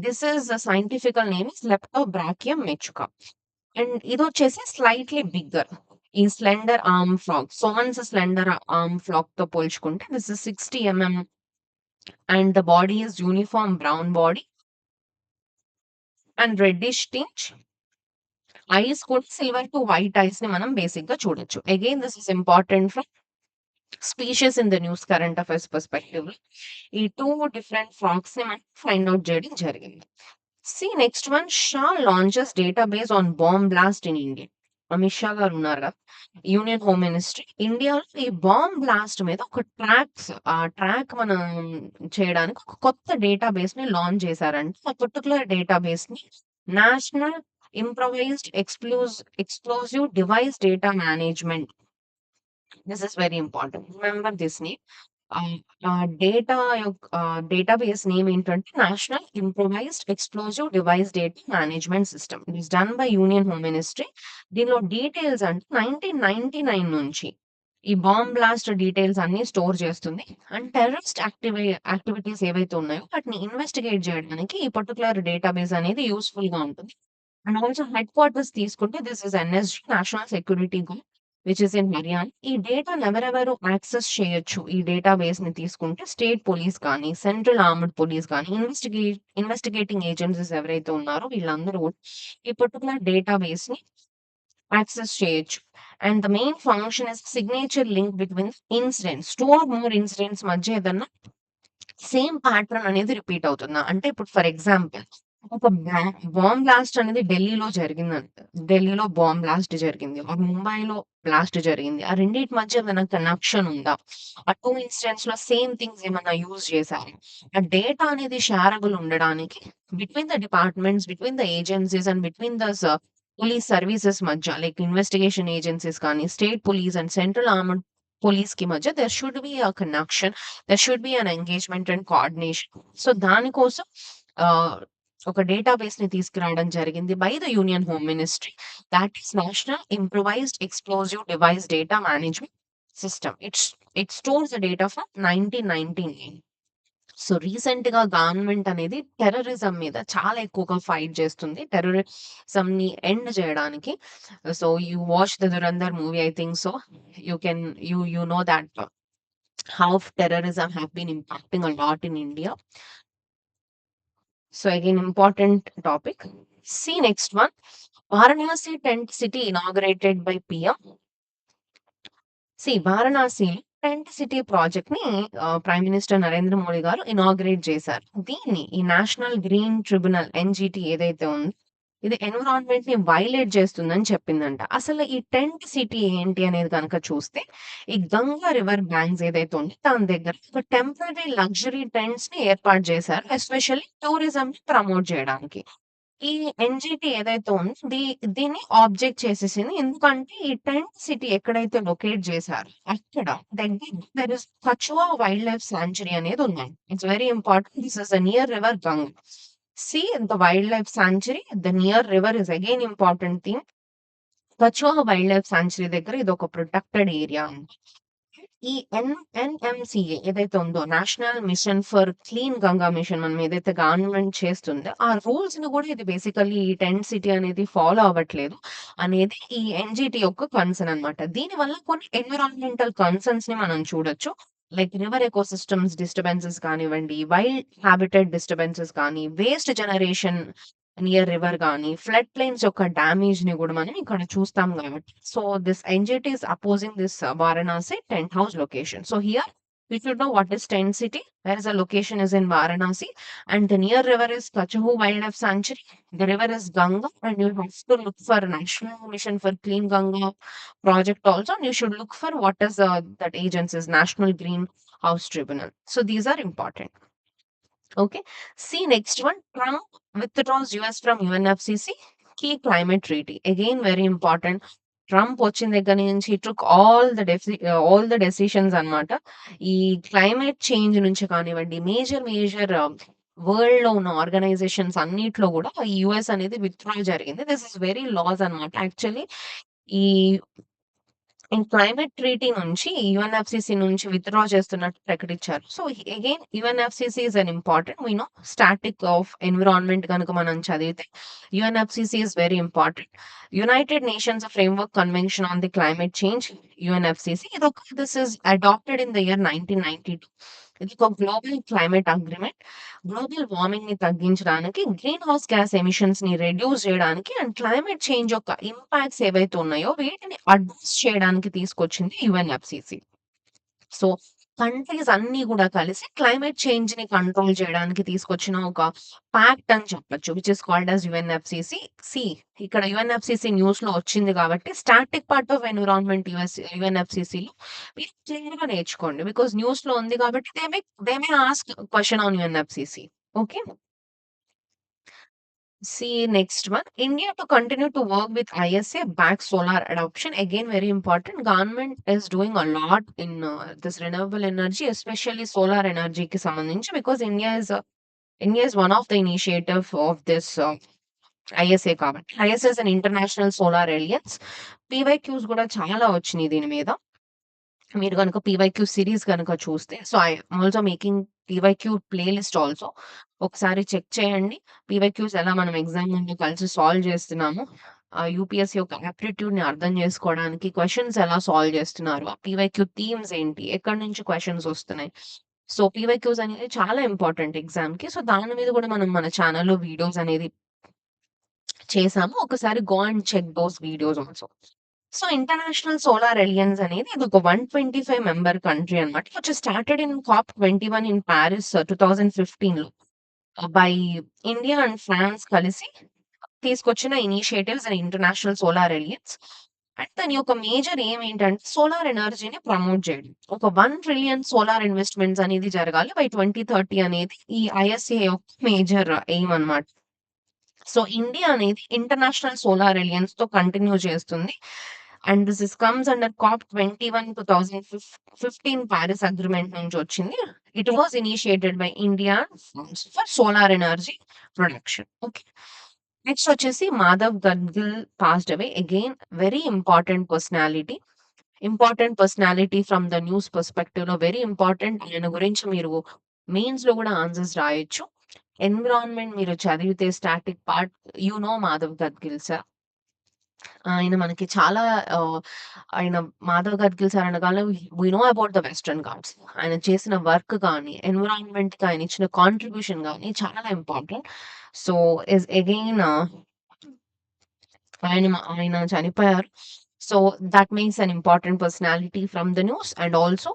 This is scientifical name is Leptobrachium Mechuka. And ఇదొచ్చేసి స్లైట్‌లీ బిగ్గర్. ఈ slender arm frog. Soman's slender arm ఫ్రాగ్‌తో పోల్చుకుంటే this is 60 and the body is uniform brown body and reddish tinge. Eyes కూడా silver to white ఐస్‌ని మనం బేసిక్‌గా చూడొచ్చు. Again this is important from species in the news current affairs పర్స్పెక్టివ్‌లో. ఈ 2 different ఫ్రాగ్స్‌ని మనం ఫైండ్ ఔట్ చేయడం జరిగింది. Next one Shah launches database on bomb blast in India. Amit Shah గారు ఉన్నారు కదా! Union home ministry. ఇండియాలో ఈ బాంబ్ బ్లాస్ట్ మీద ఒక ట్రాక్ మనం చేయడానికి ఒక కొత్త డేటాబేస్‌ని లాంచ్ చేశారంట. ఆ పర్టిక్యులర్ డేటాబేస్‌ని national improvised explosive device data management. This is very important. Remember this name. Ah, database name ఏంటంటే national improvised explosive device data management system. It is done by union home ministry. దీనిలో details అంటే 1999 నుంచి ఈ bomb blast details అన్నీ store చేస్తుంది. And terrorist activities ఏవైతే ఉన్నాయో వాటిని ఇన్వెస్టిగేట్ చేయడానికి ఈ పర్టిక్యులర్ డేటాబేస్ అనేది యూజ్‌ఫుల్‌గా ఉంటుంది. అండ్ ఆల్సో హెడ్ క్వార్టర్స్ తీసుకుంటే this is NSG national security group which is in Haryana. ఈ డేటాను ఎవరెవరు యాక్సెస్ చేయొచ్చు ఈ డేటాబేస్‌ని తీసుకుంటే స్టేట్ పోలీస్ కానీ, సెంట్రల్ ఆర్మ్డ్ పోలీస్ కానీ, ఇన్వెస్టిగేటింగ్ ఏజెన్సీస్ ఎవరైతే ఉన్నారో వీళ్ళందరూ కూడా ఈ పర్టిక్యులర్ డేటాబేస్‌ని యాక్సెస్ చేయొచ్చు. And the main function is signature link between incidents. 2 or more incidents మధ్య ఏదన్నా సేమ్ ప్యాటర్న్ అనేది రిపీట్ అవుతుందా? అంటే ఇప్పుడు ఫర్ ఎగ్జాంపుల్ ఒక బాంబ్ బ్లాస్ట్ అనేది ఢిల్లీలో జరిగిందంట. ఢిల్లీలో బాంబ్ బ్లాస్ట్ జరిగింది. ముంబైలో బ్లాస్ట్ జరిగింది. ఆ రెండిటి మధ్య ఏమైనా కనెక్షన్ ఉందా? ఆ 2 ఇన్సిడెంట్స్‌లో సేమ్ థింగ్స్ ఏమన్నా యూజ్ చేశారా? ఆ డేటా అనేది షేరబుల్ ఉండడానికి between the departments, between the agencies and between the police services మధ్య లైక్ ఇన్వెస్టిగేషన్ ఏజెన్సీస్ కానీ, state police and central armed పోలీస్‌కి మధ్య there should be a connection. There should be an engagement and coordination. So, దానికోసం ఆహ్ ఒక డేటాబేస్‌ని తీసుకురావడం జరిగింది by the union home ministry. That is national improvised explosive device data management system. It stores the data from 1999. So, రీసెంట్‌గా government అనేది terrorism మీద చాలా ఎక్కువగా ఫైట్ చేస్తుంది. టెర్రరిజంని ఎండ్ చేయడానికి. So, you watch the 'Dhurandhar' movie I think so. You can you know that how terrorism have been impacting a lot in India. So again, important topic. See next one. Varanasi tent city inaugurated by PM. వారణాసిలో tent city project ని prime minister Narendra Modi గారు inaugurate చేశారు. దీన్ని ఈ national green tribunal NGT ఏదైతే ఉందో ఇది environment ని వైలేట్ చేస్తుందని చెప్పిందంట. అసలు ఈ టెంట్ సిటీ ఏంటి అనేది కనుక చూస్తే ఈ గంగా రివర్ బ్యాంక్స్ ఏదైతే ఉందో దాని దగ్గర ఒక టెంపరరీ లగ్జరీ టెంట్స్ ని ఏర్పాటు చేశారు. ఎస్పెషల్లీ టూరిజం ని ప్రమోట్ చేయడానికి. ఈ ఎన్‌జిటి ఏదైతే ఉందో దీన్ని ఆబ్జెక్ట్ చేసేసింది. ఎందుకంటే ఈ టెంట్ సిటీ ఎక్కడైతే లొకేట్ చేశారో అక్కడ దగ్గర there is Kachhua wildlife sanctuary అనేది ఉందండి. It's very important. This is the near river Ganga. See the wildlife sanctuary, the near river is again important thing. Kachhua wildlife sanctuary దగ్గర ఇదొక protected area అండి. ఈ NMCA ఏదైతే ఉందో national mission for clean Ganga mission మనం ఏదైతే government చేస్తుందో ఆ రూల్స్ ని కూడా ఇది బేసికల్లీ ఈ టెంట్ సిటీ అనేది ఫాలో అవ్వట్లేదు అనేది ఈ ఎన్జిటి యొక్క కన్సర్న్ అన్నమాట. దీనివల్ల కొన్ని ఎన్విరాన్మెంటల్ కన్సర్న్స్ ని మనం చూడొచ్చు. లైక్ రివర్ ఎకోసిస్టమ్స్ డిస్టర్బెన్సెస్ కానివ్వండి, వైల్డ్ హ్యాబిటెట్ డిస్టర్బెన్సెస్ కానీ, వేస్ట్ జనరేషన్ నియర్ రివర్ గాని, ఫ్లడ్ ప్లెయిన్స్ యొక్క డ్యామేజ్‌ని గూడా మనం ఇక్కడ చూస్తాం గాబట్టి. So, this NGT is opposing this Varanasi tent house location. So, here we should know what is tent city, whereas the location is in Varanasi, and the near river is Kachahu Wildlife Sanctuary. The river is Ganga, and you have to look for National Mission for Clean Ganga project also, and you should look for what is that agency's National Greenhouse Tribunal. So, these are important. Okay. See next one. Trump withdraws US from UNFCC. Key climate treaty. Again, very important. Trump వచ్చిన దగ్గర నుంచి he took all the decisions అన్నమాట. ఈ climate change నుంచి కానివ్వండి, major world లో ఉన్న organisations అన్నిట్లో కూడా యుఎస్ అనేది విత్డ్రా జరిగింది. దిస్ ఇస్ వెరీ లాస్ అన్నమాట. యాక్చువల్లీ ఈ క్లైమేట్ ట్రీటీ నుంచి యుఎన్ఎఫ్‌సిసి నుంచి విత్‌డ్రా చేస్తున్నట్టు ప్రకటించారు. So, again UNFCCC is an important. We know static of environment గనుక మనం చదివితే UNFCCC is very important. United Nations framework convention on the climate change UNFCCC this is adopted in the year 1992. ఇది ఒక global climate agreement. Global warming ని తగ్గించడానికి, greenhouse gas emissions ని reduce చేయడానికి and climate change యొక్క impacts ఏవైతే ఉన్నాయో వీటిని అడ్రస్ చేయడానికి తీసుకొచ్చింది యుఎన్ఎఫ్‌సిసి. సో, కంట్రీస్ అన్నీ గూడా కలిసి క్లైమేట్ చేంజ్‌ని కంట్రోల్ చేయడానికి తీసుకొచ్చిన ఒక పాక్ట్ అని చెప్పొచ్చు. Which is called as UNFCCC. See ఇక్కడ యుఎన్ఎఫ్‌సిసి న్యూస్‌లో వచ్చింది కాబట్టి స్టాటిక్ పార్ట్ ఆఫ్ ఎన్విరాన్మెంట్ యుఎన్ఎఫ్‌సిసిలో మీరు క్లియర్‌గా నేర్చుకోండి. బికాజ్ న్యూస్‌లో ఉంది కాబట్టి they may ask question on UNFCCC. Okay. See next one. India to continue to work with ISA back solar adoption. Again, very important. Government is doing a lot in this renewable energy, especially solar energy ki సంబంధించి because India is one of the initiative of this ISA కాబట్టి. ISA is an international solar alliance. PYQs కూడా చాలా వచ్చినాయి దీని మీద. మీరు గనుక PYQ series గనుక చూస్తే so I'm also making PYQ playlist also. ఒకసారి చెక్ చేయండి. పీవైక్యూస్ ఎలా మనం ఎగ్జామ్ ముందు కలిసి సాల్వ్ చేస్తున్నాము. యూపీఎస్సీ యొక్క ఆప్టిట్యూడ్‌ని అర్థం చేసుకోవడానికి క్వెషన్స్ ఎలా సాల్వ్ చేస్తున్నారు. ఆ పీవైక్యూ థీమ్స్ ఏంటి? ఎక్కడి నుంచి క్వెషన్స్ వస్తున్నాయి. సో, పీవైక్యూస్ అనేది చాలా ఇంపార్టెంట్ ఎగ్జామ్‌కి. సో, దాని మీద కూడా మనం మన ఛానెల్‌లో వీడియోస్ అనేది చేసాము. ఒకసారి go and check those videos also. So, international solar alliance అనేది ఇదొక 125 మెంబర్ కంట్రీ అన్నమాట. Which started in COP21 in Paris 2015లో. బై ఇండియా అండ్ ఫ్రాన్స్ కలిసి తీసుకొచ్చిన initiatives and international solar alliance. అండ్ దాని యొక్క మేజర్ ఎయిమ్ ఏంటంటే సోలార్ ఎనర్జీని ప్రమోట్ చేయడం. ఒక 1 ట్రిలియన్ సోలార్ ఇన్వెస్ట్‌మెంట్స్ అనేది జరగాలి బై 2030 అనేది ఈ ఐఎస్ఏ యొక్క మేజర్ ఎయిమ్ అన్నమాట. సో, ఇండియా అనేది ఇంటర్నేషనల్ సోలార్ ఎలియన్స్‌తో కంటిన్యూ చేస్తుంది. And this comes under COP 21 2015 Paris agreement నుంచి వచ్చింది. It was initiated by India for solar energy production. Okay. Next వచ్చేసి Madhav Gadgil passed away. Again very important personality. Important personality from the news పర్స్పెక్టివ్‌లో very important. ఆయన గురించి మీరు మెయిన్స్‌లో గూడా answers రాయొచ్చు. ఎన్విరాన్మెంట్ మీరు చదివితే static part Madhav Gadgil sir. ఆయన మనకి చాలా ఆహ్, ఆయన మాధవ్ గడ్గిల్ సార్ అనగానే we know about the western Ghats. ఆయన చేసిన వర్క్ గాని, ఎన్విరాన్మెంట్‌కి ఆయన ఇచ్చిన కాంట్రిబ్యూషన్ గాని చాలా ఇంపార్టెంట్. సో, ఈస్ అగైన్ ఆయన చనిపోయారు. So, that means an important personality from the news and also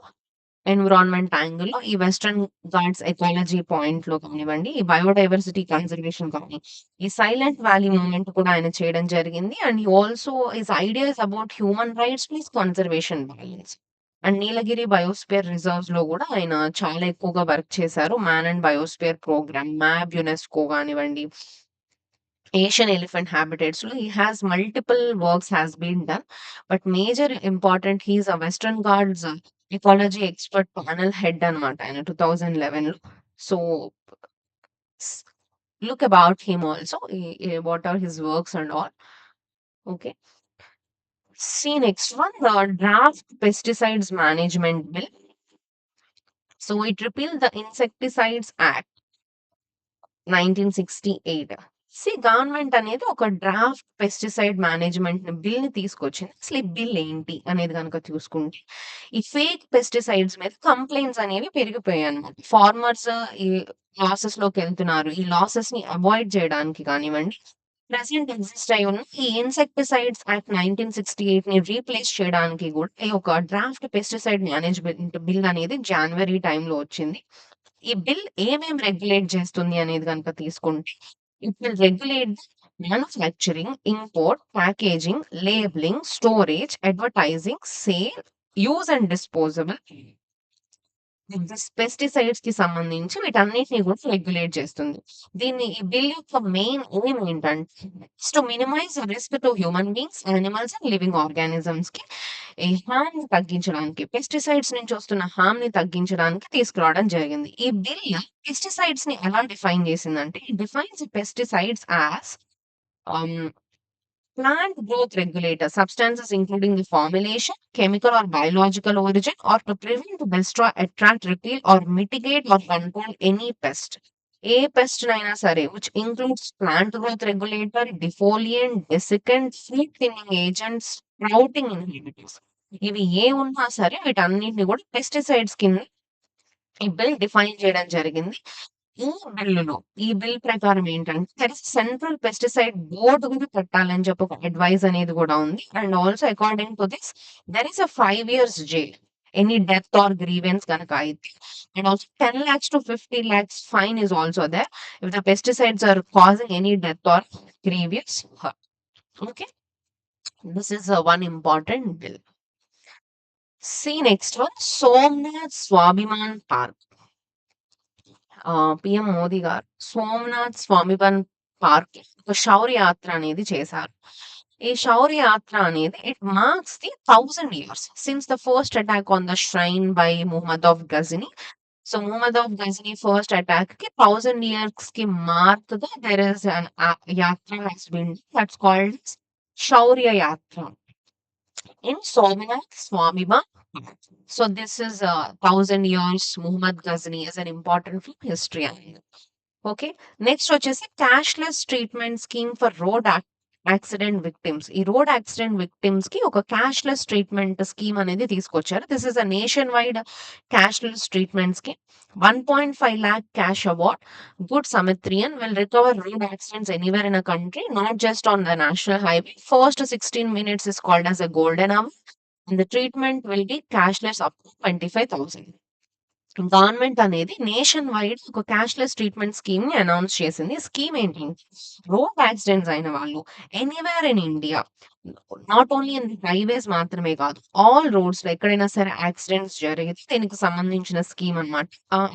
environment యాంగిల్‌లో ఈ వెస్టర్న్ ఘాట్స్ ఎకాలజీ పాయింట్‌లో కానివ్వండి, ఈ బయోడైవర్సిటీ కన్జర్వేషన్ కానీ, ఈ సైలెంట్ వ్యాలీ మూవ్‌మెంట్ కూడా ఆయన చేయడం జరిగింది. And he also his ideas about human rights plus conservation balance. And Nilgiri biosphere రిజర్వ్స్‌లో గూడా ఆయన చాలా ఎక్కువగా వర్క్ చేశారు. Man and biosphere programme, map UNESCO గానివ్వండి, Asian elephant habitats. So he has multiple works has been done, but major important he is a Western Ghats ecology expert panel head అనమాట ఆయన 2011 లో. So s- look about him also. What are his works and all. Okay. See next one, the draft pesticides management bill. So it repealed the Insecticides Act 1968. Government అనేది ఒక draft pesticide management బిల్‌ని తీసుకొచ్చింది. అసలు ఈ bill ఏంటి అనేది గనుక చూసుకుంటే, ఈ ఫేక్ పెస్టిసైడ్స్ మీద కంప్లెయింట్స్ అనేవి పెరిగిపోయాయన్నమాట. ఫార్మర్స్ ఈ లాసెస్‌లోకెళ్తున్నారు. ఈ లాసెస్‌ని అవాయిడ్ చేయడానికి కానివ్వండి, ప్రెజెంట్ ఎగ్జిస్ట్ అయి ఉన్న ఈ ఇన్సెక్టిసైడ్స్ యాక్ట్ 1968ని రీప్లేస్ చేయడానికి గూడా ఈ ఒక డ్రాఫ్ట్ పెస్టిసైడ్ మేనేజ్మెంట్ బిల్ అనేది జాన్వరి టైమ్‌లో వచ్చింది. ఈ బిల్ ఏమేం రెగ్యులేట్ చేస్తుంది అనేది గనుక తీసుకుంటే, it will regulate manufacturing, import, packaging, labelling, storage, advertising, sale, use and disposable this పెస్టిసైడ్స్‌కి సంబంధించి వీటన్నిటిని కూడా రెగ్యులేట్ చేస్తుంది. ఈ బిల్ యొక్క మెయిన్ ఎయిమ్ ఏంటంటే, to minimise risk to human beings, animals and living ఆర్గానిజమ్స్‌కి ఈ హార్మ్‌ని తగ్గించడానికి, పెస్టిసైడ్స్ నుంచి వస్తున్న హార్మ్‌ని తగ్గించడానికి తీసుకురావడం జరిగింది. ఈ బిల్ పెస్టిసైడ్స్‌ని ఎలా డిఫైన్ చేసిందంటే, ఇట్ డిఫైన్స్ పెస్టిసైడ్స్ యాస్ ఆహ్, plant growth regulator substances including the formulation, chemical or biological origin, or to prevent, destroy, attract, repel, or mitigate or control any pest. ఏ పెస్ట్ అయినా సరే which includes plant growth regulator, defoliant, desiccant, fruit thinning agents, sprouting inhibitors. ఇవి ఏ ఉన్నా సరే వీటన్నిటిని కూడా pesticides కింద ఈ బిల్ డిఫైన్ చేయడం జరిగింది. ఈ బిల్లులో ఈ బిల్ ప్రకారం ఏంటంటే there is central pesticide board కూడా పెట్టాలని చెప్పి ఒక అడ్వైస్ అనేది కూడా ఉంది. And also according to this there is a 5 years jail any death or grievance కనుక అయితే. And also 10 lakhs to 50 lakhs fine is also there if the pesticides are causing any death or grievous hurt. Okay, this is one important bill. See next one, Somnath Swabiman Park. PM Modi గారు Somnath స్వామివన్ park ఒక శౌర్య యాత్ర అనేది చేశారు. ఈ శౌర్య యాత్ర అనేది it marks the 1000 years since the first attack on the shrine by Muhammad of Ghazni. So Muhammad of Ghazni first attack కి 1000 years కి mark గా there is అన్ యాత్ర హస్ బీన్ దట్స్ కాల్డ్ శౌర్య యాత్ర in Somnath Swamiba. So this is 1000 years Muhammad Ghazni is an important history. Okay. Next వచ్చేసి cashless treatment scheme for accident victims. ఈ road accident విక్టిమ్స్‌కి ఒక cashless treatment scheme అనేది తీసుకొచ్చారు. This is a nationwide cashless treatment scheme. 1.5 lakh cash award. Good Samaritan will recover road accidents anywhere in a country, not just on the national highway. First 16 minutes is called as a golden hour, and the treatment will be cashless up to 25,000. Government అనేది nation wide ఒక cashless treatment స్కీమ్‌ని announce చేసింది. Scheme ఏంటంటే road accidents అయిన వాళ్ళు anywhere in India, not only in highways మాత్రమే కాదు, all రోడ్స్‌లో ఎక్కడైనా సరే యాక్సిడెంట్స్ జరిగితే దీనికి సంబంధించిన స్కీమ్ అన్నమాట.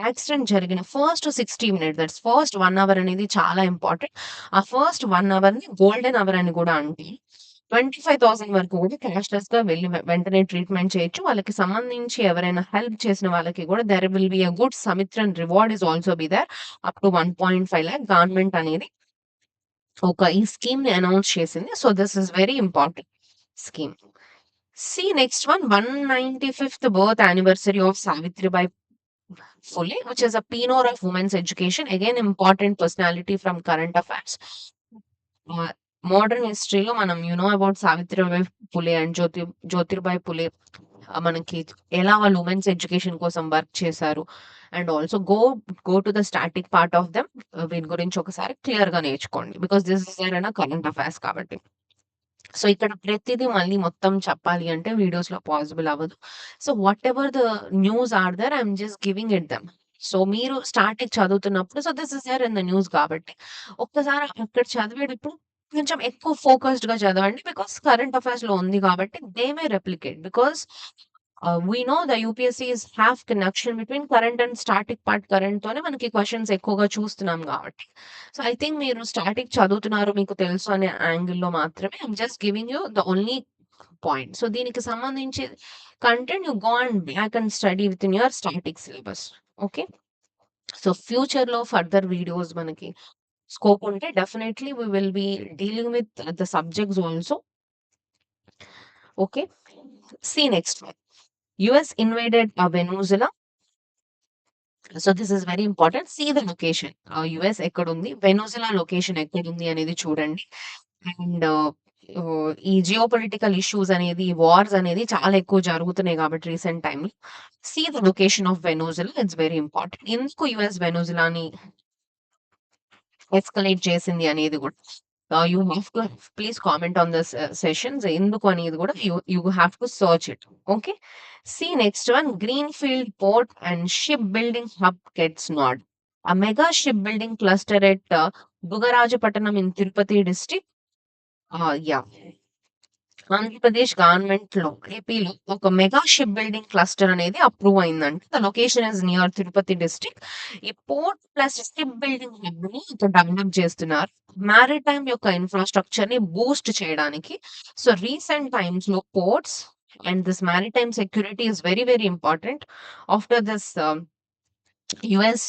యాక్సిడెంట్ జరిగిన first 60 minutes, that's first 1 hour అనేది చాలా ఇంపార్టెంట్. ఆ ఫస్ట్ 1 అవర్‌ని గోల్డెన్ అవర్ అని కూడా అంటారు. 25,000 వరకు కూడా క్యాష్‌లెస్‌గా వెళ్లి వెంటనే ట్రీట్‌మెంట్ చేయొచ్చు. వాళ్ళకి సంబంధించి ఎవరైనా హెల్ప్ చేసిన వాళ్ళకి కూడా there will be a good samaritan reward is also be there up to 1.5 lakh government అనేది ఈ స్కీమ్‌ని అనౌన్స్ చేసింది. So, this is very important scheme. See next one 195th birth anniversary of Savitribai Phule, which is a pioneer of women's education. Again, important personality from current affairs. Modern హిస్టరీలో మనం about Savitribai Phule and జ్యోతిర్బాయి Phule, మనకి ఎలా వాళ్ళు women's education కోసం work చేశారు. And also go to the static part of them. వీటి గురించి ఒకసారి క్లియర్ గా నేర్చుకోండి, because this is current affairs కాబట్టి. సో ఇక్కడ ప్రతిదీ మళ్ళీ మొత్తం చెప్పాలి అంటే వీడియోస్ లో పాసిబుల్ అవ్వదు. So whatever the news are there, I'm just giving it them. So మీరు స్టార్టింగ్ చదువుతున్నప్పుడు, so this is there in the news కాబట్టి ఒక్కసారి అక్కడ చదివేటప్పుడు కొంచెం ఎక్కువ ఫోకస్డ్ గా చదవండి, బికాస్ కరెంట్ అఫైర్స్ లో ఉంది కాబట్టి they May replicate, because we know the UPSC's have connection between current and static part. Current తోనే మనకి క్వెషన్స్ ఎక్కువగా చూస్తున్నాం కాబట్టి. సో ఐ థింక్ మీరు స్టాటిక్ చదువుతున్నారు, మీకు తెలుసు అనే యాంగిల్‌లో మాత్రమే I'm just giving you the only point. So దీనికి సంబంధించి content you go and back and study within your static syllabus. Okay. So ఫ్యూచర్‌లో ఫర్దర్ వీడియోస్ మనకి స్కోప్ ఉంటే definitely we will B dealing with the subjects also. Okay. See next one. US invaded Venezuela. So this is very important. See the location. US ఎక్కడుంది, Venezuela location ఎక్కడుంది అనేది చూడండి. And ఈ geopolitical issues అనేది, wars అనేది చాలా ఎక్కువ జరుగుతున్నాయి కాబట్టి రీసెంట్ టైంలో see the location of Venezuela, it's very important. ఎందుకు యుఎస్ వెనెజులాని ఎస్కలేట్ చేసింది అనేది కూడా you have to please comment on the sessions, ఎందుకు అనేది కూడా you have to search it. Okay. See next one. Green field port and ship building hub gets nod. A mega shipbuilding cluster at Dugarajapattanam in Tirupati district. Yeah. Andhra Pradesh గవర్నమెంట్‌లో, ఏపీలో ఒక mega ship building cluster అనేది approve అయిందంట. The location is near Tirupati district. ఈ port plus ship building హబ్‌ని ఇక్కడ develop చేస్తున్నారు. Maritime యొక్క ఇన్‌ఫ్రాస్ట్రక్చర్‌ని Boost చేయడానికి. సో రీసెంట్ టైమ్స్‌లో ports and this maritime security is very, very important. After this US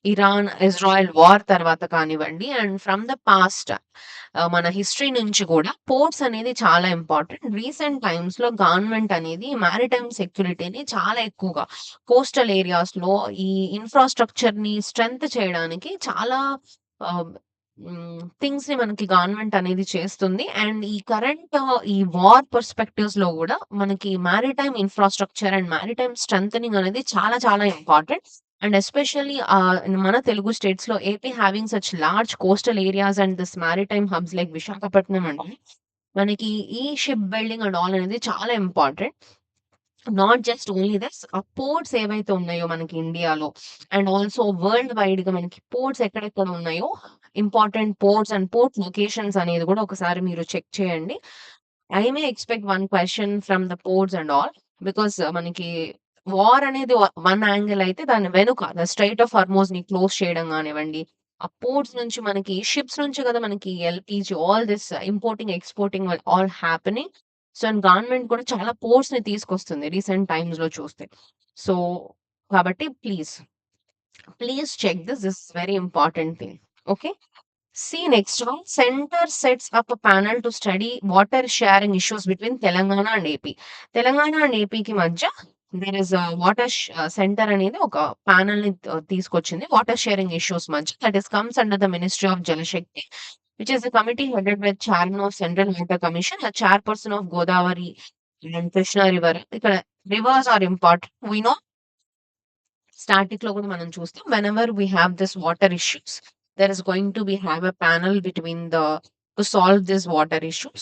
Iran, Israel war తర్వాత కానివ్వండి, అండ్ ఫ్రమ్ ద పాస్ట్ మన history నుంచి కూడా పోర్ట్స్ అనేది చాలా ఇంపార్టెంట్. రీసెంట్ టైమ్స్‌లో గవర్నమెంట్ అనేది మారిటైమ్ సెక్యూరిటీని చాలా ఎక్కువగా కోస్టల్ ఏరియాస్‌లో ఈ ఇన్‌ఫ్రాస్ట్రక్చర్‌ని స్ట్రెంత్ చేయడానికి చాలా ఆహ్, థింగ్స్‌ని మనకి గవర్నమెంట్ అనేది చేస్తుంది. అండ్ ఈ కరెంట్ ఈ వార్ పర్స్పెక్టివ్స్‌లో గూడా మనకి maritime infrastructure and maritime strengthening అనేది చాలా చాలా ఇంపార్టెంట్. అండ్ ఎస్పెషల్లీ మన తెలుగు స్టేట్స్‌లో AP having such large coastal areas and this maritime hubs like Visakhapatnam అండి. మనకి ఈ షిప్ బిల్డింగ్ అండ్ ఆల్ అనేది చాలా important. Not just only this, ports ఏవైతే ఉన్నాయో మనకి ఇండియాలో అండ్ ఆల్సో వరల్డ్ వైడ్‌గా మనకి పోర్ట్స్ ఎక్కడెక్కడ ఉన్నాయో, important ports and port locations అనేది కూడా ఒకసారి మీరు చెక్ చేయండి. I may expect one question from the ports and all, because మనకి వార్ అనేది వన్ యాంగిల్ అయితే దాని వెనుక ద స్ట్రెయిట్ ఆఫ్ హార్మోజ్‌ని క్లోజ్ చేయడం గానివ్వండి, ఆ పోర్ట్స్ నుంచి మనకి షిప్స్ నుంచి కదా మనకి LPG all this importing, exporting all happening. So, and government కూడా చాలా పోర్ట్స్‌ని తీసుకొస్తుంది రీసెంట్ టైమ్స్‌లో చూస్తే. సో, కాబట్టి please check this. This is very important thing. Okay. See next one. Center sets up a panel to study water sharing issues between Telangana and AP. Telangana and ఏపీకి మధ్య there is water centre అనేది ఒక panel ని తీసుకొచ్చింది water sharing issues మధ్య. That is comes under the ministry of Jal Shakti, which is a committee headed by chairman of Central Water Commission, a chairperson of Godavari and Krishna River. ఇక్కడ rivers are important. We know static లో కూడా మనం చూస్తాం, whenever we have this water issues there is going to be have a panel between the to solve this water issues.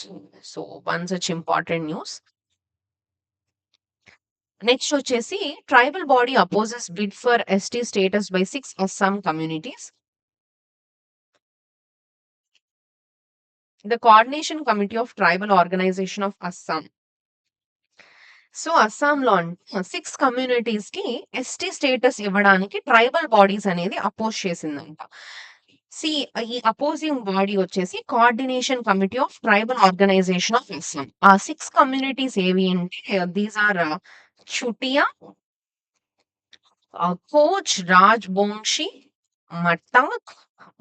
So one such important news. Next వచ్చేసి tribal body opposes bid for ST status by 6 Assam communities. The coordination committee of tribal organisation of Assam. So అస్సాంలో 6 కమ్యూనిటీస్‌కి ST status ఇవ్వడానికి tribal bodies అనేది oppose చేసిందంట. See ఈ opposing body వచ్చేసి coordination committee of tribal organisation of Assam. ఆ 6 communities ఏవి అంటే these are Chutia, Koch, Rajbongshi, Mattak,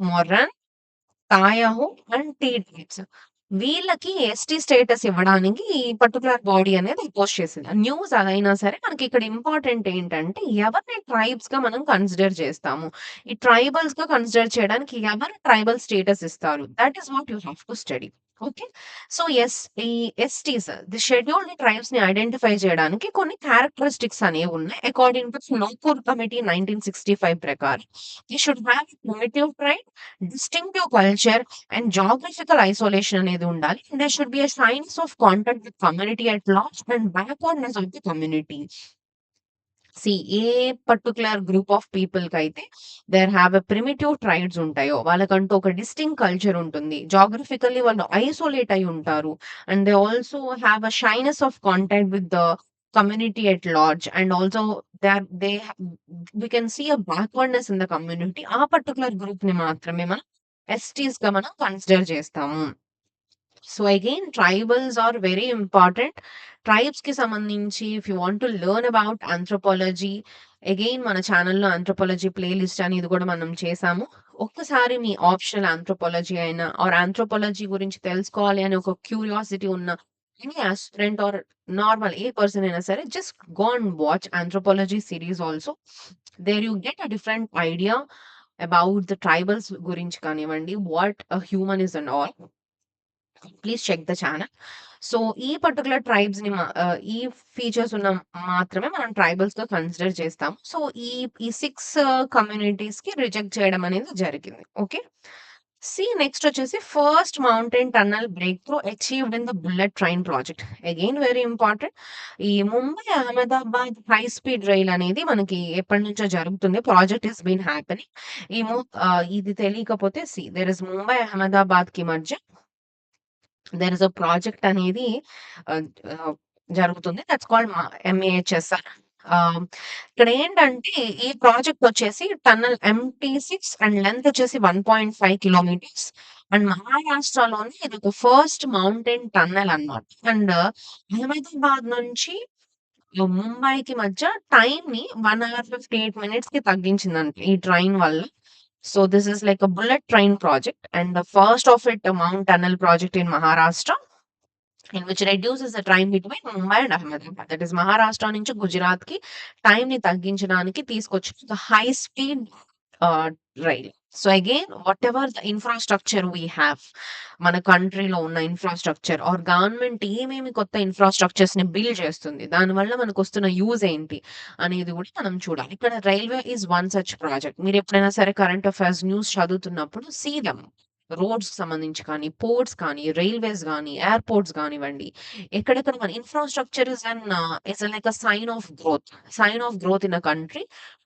Moran, Tai Ahom and tea tribes. వీళ్ళకి ఎస్టీ స్టేటస్ ఇవ్వడానికి ఈ పర్టిక్యులర్ బాడీ అనేది అపోజ్ చేసింది. న్యూస్ అదైనా సరే మనకి ఇక్కడ ఇంపార్టెంట్ ఏంటంటే ఎవరిని ట్రైబ్స్‌గా మనం కన్సిడర్ చేస్తాము. ఈ ట్రైబల్స్‌గా కన్సిడర్ చేయడానికి ఎవరు ట్రైబల్ స్టేటస్ ఇస్తారు. That is what you have to study. Okay. So ఈ ఎస్టీస్ ది షెడ్యూల్డ్ ట్రైబ్స్‌ని ఐడెంటిఫై చేయడానికి కొన్ని క్యారెక్టరిస్టిక్స్ అనేవున్నాయి. అకార్డింగ్ టు లోకూర్ కమిటీ 1965 ప్రకారం they should have primitive tribe, distinctive culture and geographical isolation అనేది ఉండాలి. There should be a signs of contact with community at large and backwardness of the community. ఏ particular group of పీపుల్‌కైతే there have a primitive tribes ఉంటాయో, వాళ్ళకంటూ ఒక distinct culture ఉంటుంది. జాగ్రఫికల్లీ వాళ్ళు isolate అయ్యి ఉంటారు. And they also have a shyness of contact with the community at large and also they we can see a backwardness in the community. ఆ particular గ్రూప్‌ని మాత్రమే మనం ఎస్టీస్‌గా మనం కన్సిడర్ చేస్తాము. So again tribals are very important. ట్రైబ్స్‌కి సంబంధించి if you want to learn about anthropology, again మన ఛానెల్‌లో ఆంథ్రోపాలజీ ప్లేలిస్ట్ అనేది కూడా మనం చేసాము. ఒక్కసారి మీ ఆప్షనల్ ఆంథ్రోపాలజీ అయినా ఆర్ ఆంథ్రోపాలజీ గురించి తెలుసుకోవాలి అనే ఒక క్యూరియాసిటీ ఉన్న any aspirant or normal a person అయినా సరే just go and watch anthropology series also. There you get a different idea about the tribals గురించి కానివ్వండి, what a human is and all. Please check the channel. So, ఈ particular ట్రైబ్స్‌ని ఈ features ఉన్న మాత్రమే మనం ట్రైబల్స్‌గా కన్సిడర్ చేస్తాం. సో, ఈ 6 కమ్యూనిటీస్‌కి రిజెక్ట్ చేయడం అనేది జరిగింది. ఓకే. నెక్స్ట్ వచ్చేసి first mountain tunnel break through achieved in the bullet train project. Again very important. ఈ Mumbai Ahmedabad high speed rail అనేది మనకి ఎప్పటినుంచో జరుగుతుంది. Project is been happening. ఇది తెలియకపోతే దేర్ ఇస్ ముంబై అహ్మదాబాద్‌కి మధ్య దేర్ ఇస్ అ ప్రాజెక్ట్ అనేది ఆహ్, ఆహ్, జరుగుతుంది. That's called MAHSR. ఇక్కడేంటంటే ఈ ప్రాజెక్ట్ వచ్చేసి టన్నెల్ MT6 అండ్ లెంత్ వచ్చేసి 1.5 కిలోమీటర్స్. అండ్ మహారాష్ట్రలోనే ఇదొక ఫస్ట్ మౌంటైన్ టన్నెల్ అన్నమాట. అండ్ అహ్మదాబాద్ నుంచి ముంబైకి మధ్య టైమ్‌ని 1 అవర్ 58 మినిట్స్‌కి తగ్గించిందంట ఈ ట్రైన్ వల్ల. So, this is like a bullet train project and the first of it mount tunnel project in Maharashtra, in which reduces the time between Mumbai and Ahmedabad. That is Maharashtra నుంచి గుజరాత్‌కి టైమ్‌ని తగ్గించడానికి తీసుకొచ్చిన ఒక high speed ఆహ్, rail. So, again whatever the infrastructure we have, మన కంట్రీలో ఉన్న ఇన్‌ఫ్రాస్ట్రక్చర్ ఆర్ గవర్నమెంట్ ఏమేమి కొత్త ఇన్‌ఫ్రాస్ట్రక్చర్స్‌ని బిల్డ్ చేస్తుంది. దానివల్ల మనకొస్తున్న యూజ్ ఏంటి అనేది కూడా మనం చూడాలి. ఇక్కడ railway is one such project. మీరెప్పుడైనా సరే కరెంట్ అఫైర్స్ న్యూస్ చదువుతున్నప్పుడు సీ దెమ్. రోడ్స్‌కి సంబంధించి కానీ, పోర్ట్స్ కానీ, రైల్వేస్ గానీ, ఎయిర్‌పోర్ట్స్ గానివ్వండి, ఎక్కడెక్కడ మన infrastructure is like a sign of growth in a country.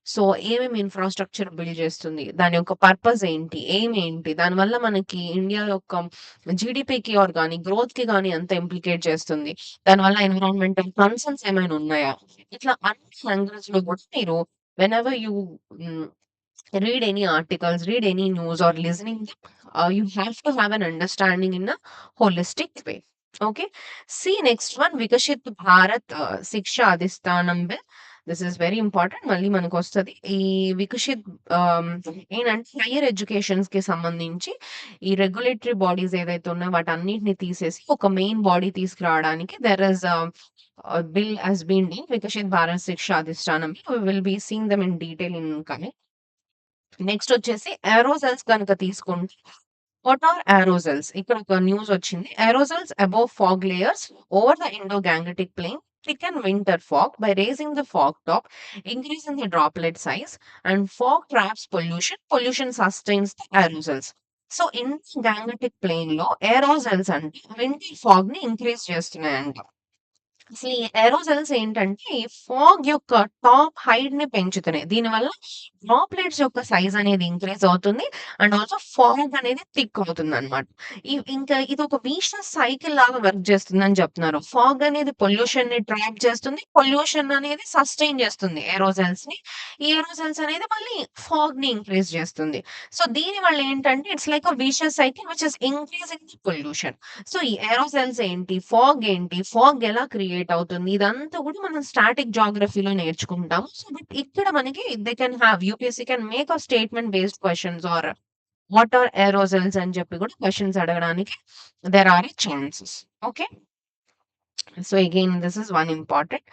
So, ఏమేమి ఇన్‌ఫ్రాస్ట్రక్చర్ బిల్డ్ చేస్తుంది? దాని యొక్క పర్పస్ ఏంటి? ఎయిమ్ ఏంటి? దానివల్ల మనకి ఇండియా యొక్క జీడీపీకి గాని, గ్రోత్‌కి గాని ఎంత ఇంప్లికేట్ చేస్తుంది? దానివల్ల ఎన్విరాన్మెంటల్ కన్సర్న్స్ ఏమైనా ఉన్నాయా? ఇట్లా అన్ని యాంగిల్స్‌లో కూడా మీరు వెనెవర్ యూ హ్మ్. read any articles, read any news or listening them, you have to have an understanding in a holistic way. Okay. Next one, Vikashit Bharat Shiksha Adhisthanam Bill. This is very important. మళ్ళీ మనకొస్తది. ఈ వికసిత్ ఏంటంటే hire educations కి సంబంధించి ఈ regulatory bodies ఏదైతే ఉన్నాయో వాటన్నిటిని తీసేసి ఒక మెయిన్ బాడీ తీసుకురావడానికి there is bill has been done, Viksit Bharat Shiksha Adhishthan. We will be seeing them in detail in coming. Next వచ్చేసి ఏరోసెల్స్ గనుక తీసుకుంటే, వాట్ ఆర్ ఏరోసెల్స్? ఇక్కడ ఒక న్యూస్ వచ్చింది. Aerosols above fog layers over the Indo Gangetic plain thicken winter fog by raising the fog top, increasing the droplet size, and fog traps pollution. Pollution sustains the aerosols. So Indo Gangetic plain లో aerosols అంటే winter fog ని increase చేస్తున్నాయంట. అసలు ఈ ఏరోజెల్స్ ఏంటంటే, ఈ fog యొక్క top హైట్‌ని పెంచుతున్నాయి. దీనివల్ల డ్రాప్‌లెట్స్ యొక్క సైజ్ అనేది ఇంక్రీజ్ అవుతుంది. అండ్ ఆల్సో ఫాగ్ అనేది థిక్ అవుతుందన్నమాట. ఇంకా ఇదొక విషియస్ సైకిల్ లాగా వర్క్ చేస్తుందని చెప్తున్నారు. ఫాగ్ అనేది పొల్యూషన్‌ని ట్రాప్ చేస్తుంది. పొల్యూషన్ అనేది సస్టెయిన్ చేస్తుంది ఏరోజెల్స్‌ని. ఈ ఏరోజెల్స్ అనేది మళ్ళీ ఫాగ్‌ని ఇంక్రీజ్ చేస్తుంది. సో, దీనివల్ల ఏంటంటే, it's like a vicious cycle which is increasing the pollution. So, ఈ ఏరోసెల్స్ ఏంటి? ఫాగ్ ఏంటి? ఫాగ్ ఎలా క్రియేట్ అవుతుంది? ఇదంతా కూడా మనం స్టాటిక్ జియోగ్రఫీలో నేర్చుకుంటాం. సో, బట్ ఇక్కడ మనకి they can have UPSC can make a statement based questions are what are aerosols అని చెప్పి కూడా క్వెషన్స్ అడగడానికి there are a chances. Okay. So, again this is one important.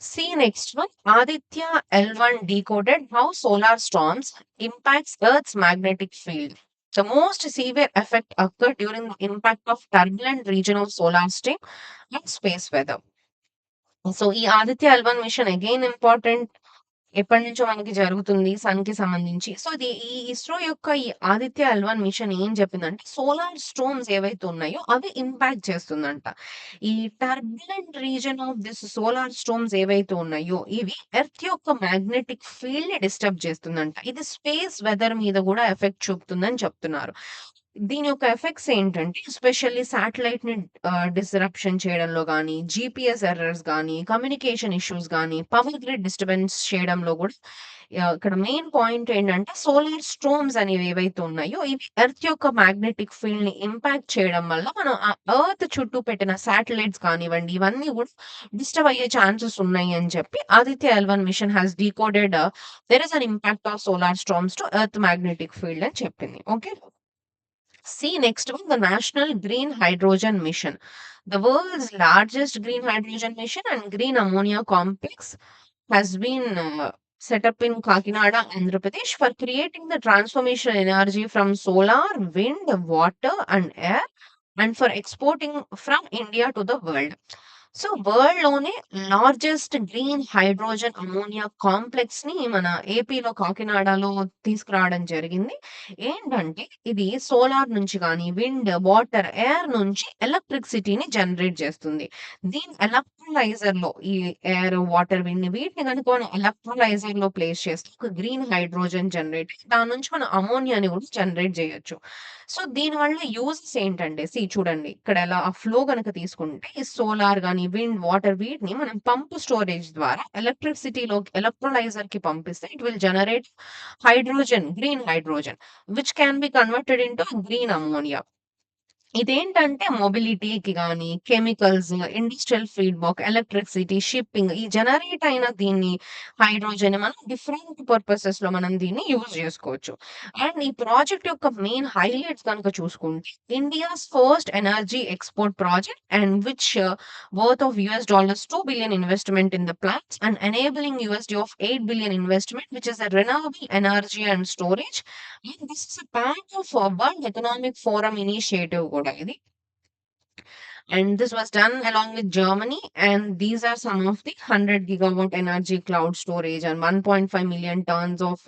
See next one. Aditya L1 decoded how solar storms impacts Earth's magnetic field. The most severe effect occurred during the impact of turbulent region of solar system and space weather. So, ఈ Aditya L1 machine again important. ఎప్పటినుంచో మనకి జరుగుతుంది సన్‌కి సంబంధించి. So, ఈ ఇస్రో యొక్క ఈ Aditya L1 machine ఏం చెప్పిందంటే, సోలార్ స్టోర్మ్స్ ఏవైతే ఉన్నాయో అవి ఇంపాక్ట్ చేస్తుందంట. ఈ turbulent region of this solar storms ఏవైతే ఉన్నాయో ఇవి ఎర్త్ యొక్క మాగ్నెటిక్ ఫీల్డ్‌ని డిస్టర్బ్ చేస్తుందంట. ఇది స్పేస్ వెదర్ మీద కూడా ఎఫెక్ట్ చూపుతుందని చెప్తున్నారు. దీని యొక్క ఎఫెక్ట్స్ ఏంటంటే, ఎస్పెషల్లీ శాటిలైట్‌ని డిస్‌రప్షన్ చేయడంలో గానీ, జీపీఎస్ ఎర్రర్స్ గానీ, కమ్యూనికేషన్ ఇష్యూస్ గానీ, పవర్ గ్రిడ్ డిస్టర్బెన్స్ చేయడంలో గూడా ఇక్కడ మెయిన్ పాయింట్ ఏంటంటే, సోలార్ స్టోర్మ్స్ అనేవి ఏవైతే ఉన్నాయో, ఇవి ఎర్త్ యొక్క మాగ్నెటిక్ ఫీల్డ్‌ని ఇంపాక్ట్ చేయడం వల్ల, మనం ఆ ఎర్త్ చుట్టూ పెట్టిన శాటిలైట్స్ కానివ్వండి, ఇవన్నీ గూడా డిస్టర్బ్ అయ్యే ఛాన్సెస్ ఉన్నాయి అని చెప్పి, Aditya L1 mission has decoded there is an impact of solar storms to earth magnetic field అని చెప్పింది. Okay. See next one, the National Green Hydrogen Mission. The world's largest green hydrogen mission and green ammonia complex has been set up in Kakinada, Andhra Pradesh for creating the transformation energy from solar, wind, water, and air, and for exporting from India to the world. So వరల్డ్‌లోనే largest green hydrogen ammonia కాంప్లెక్స్‌ని మన ఏపీలో కాకినాడలో తీసుకురావడం జరిగింది. ఏంటంటే ఇది solar నుంచి గాని, విండ్, వాటర్, ఎయిర్ నుంచి ఎలక్ట్రిసిటీని జనరేట్ చేస్తుంది. దీని ఎలక్ట్రోలైజర్‌లో ఈ ఎయిర్, వాటర్, విండ్ వీటిని గనుక మనం ఎలక్ట్రోలైజర్‌లో ప్లేస్ చేస్తే ఒక గ్రీన్ హైడ్రోజన్ జనరేట్ అయ్యి దాని నుంచి మనం అమ్మోనియాని కూడా జనరేట్ చేయొచ్చు. సో దీనివల్ల యూజెస్ ఏంటంటే చూడండి ఇక్కడ ఎలా ఆ ఫ్లో గనక తీసుకుంటే ఈ సోలార్ గాని, విండ్, వాటర్ వీటిని మనం పంప్ స్టోరేజ్ ద్వారా ఎలక్ట్రిసిటీలోకి ఎలక్ట్రోలైజర్‌కి పంపిస్తే it will generate hydrogen, green hydrogen which can be converted into green ammonia. ఇదేంటంటే మొబిలిటీకి గాని, chemicals, industrial feedback, electricity, shipping ఈ జనరేట్ అయిన దీన్ని హైడ్రోజన్ మనం డిఫరెంట్ పర్పసెస్‌లో మనం దీన్ని యూజ్ జేసుకోవచ్చు. అండ్ ఈ ప్రాజెక్ట్ యొక్క మెయిన్ హైలైట్స్ గనుక చూసుకుంటే India's first energy export project and which worth of $2 billion investment in the plants and enabling of 8 billion investment which is a renewable energy and storage. And this is a part of a World Economic Forum initiative కూడా ఇది. And this was done along with Germany, and these are some of the 100 gigawatt energy cloud storage and 1.5 million tons of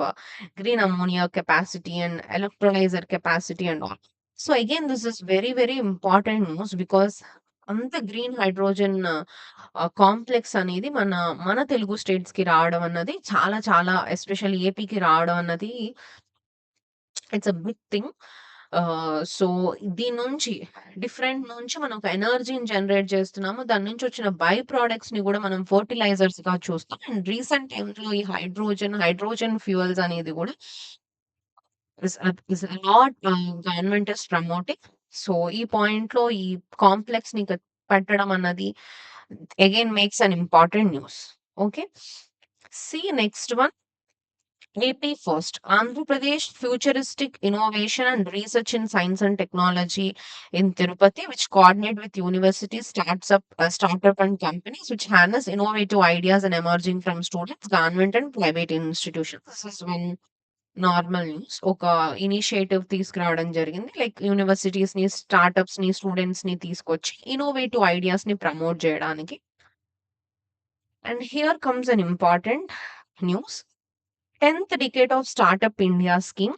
green ammonia capacity and electrolyzer capacity and all. So again, this is very, very important news because అంత green hydrogen complex అనేది మన Telugu states కి రావడం అన్నది చాలా చాలా especially ఏపీకి రావడం అన్నది it's a big thing. So దీని నుంచి డిఫరెంట్ నుంచి మనం ఒక ఎనర్జీని జనరేట్ చేస్తున్నాము. దాని నుంచి వచ్చిన బై ప్రొడక్ట్స్‌ని గూడా మనం ఫెర్టిలైజర్స్‌గా చూస్తాం. అండ్ రీసెంట్ టైమ్స్‌లో ఈ హైడ్రోజన్ ఫ్యూయల్స్ అనేది గూడా is a lot government is promoting. So ఈ పాయింట్‌లో ఈ కాంప్లెక్స్‌ని పెట్టడం అన్నది again makes an important news. Okay. See next one. AP first, Andhra Pradesh Futuristic Innovation and Research in Science and Technology in Tirupati, which coordinate with universities, startup and companies, which harness innovative ideas and emerging from students, government and private institutions. This is one normal news. ఒక initiative తీసుకురావడం జరిగింది. Like యూనివర్సిటీస్‌ని, స్టార్టప్స్‌ని, స్టూడెంట్స్‌ని తీసుకొచ్చి innovative ఐడియాస్‌ని promote జేయడానికి. And here comes an important news. 10th decade of startup India scheme.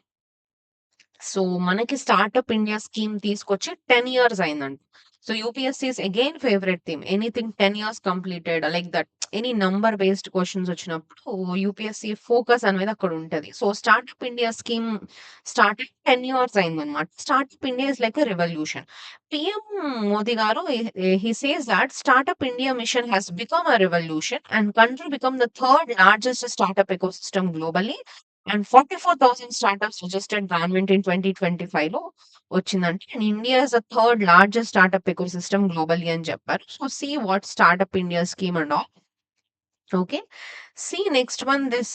So, మనకి startup India scheme తీసుకొచ్చి 10 years అయిందండి. So UPSC is again favorite theme. Anything 10 years completed like that. Any number based questions వచ్చినప్పుడు UPSC focus అనేది అక్కడ ఉంటది. So startup India scheme start అయ్యి 10 years అయిందన్నమాట. Startup India is like a revolution. PM Modi గారు he says that startup India mission has become a revolution and country become the third largest startup ecosystem globally and 44,000 startups registered government in 2025లో వచ్చిందంటే and India is the third largest startup ecosystem globally అని చెప్పారు. So see what startup India scheme and all. Okay. See next one this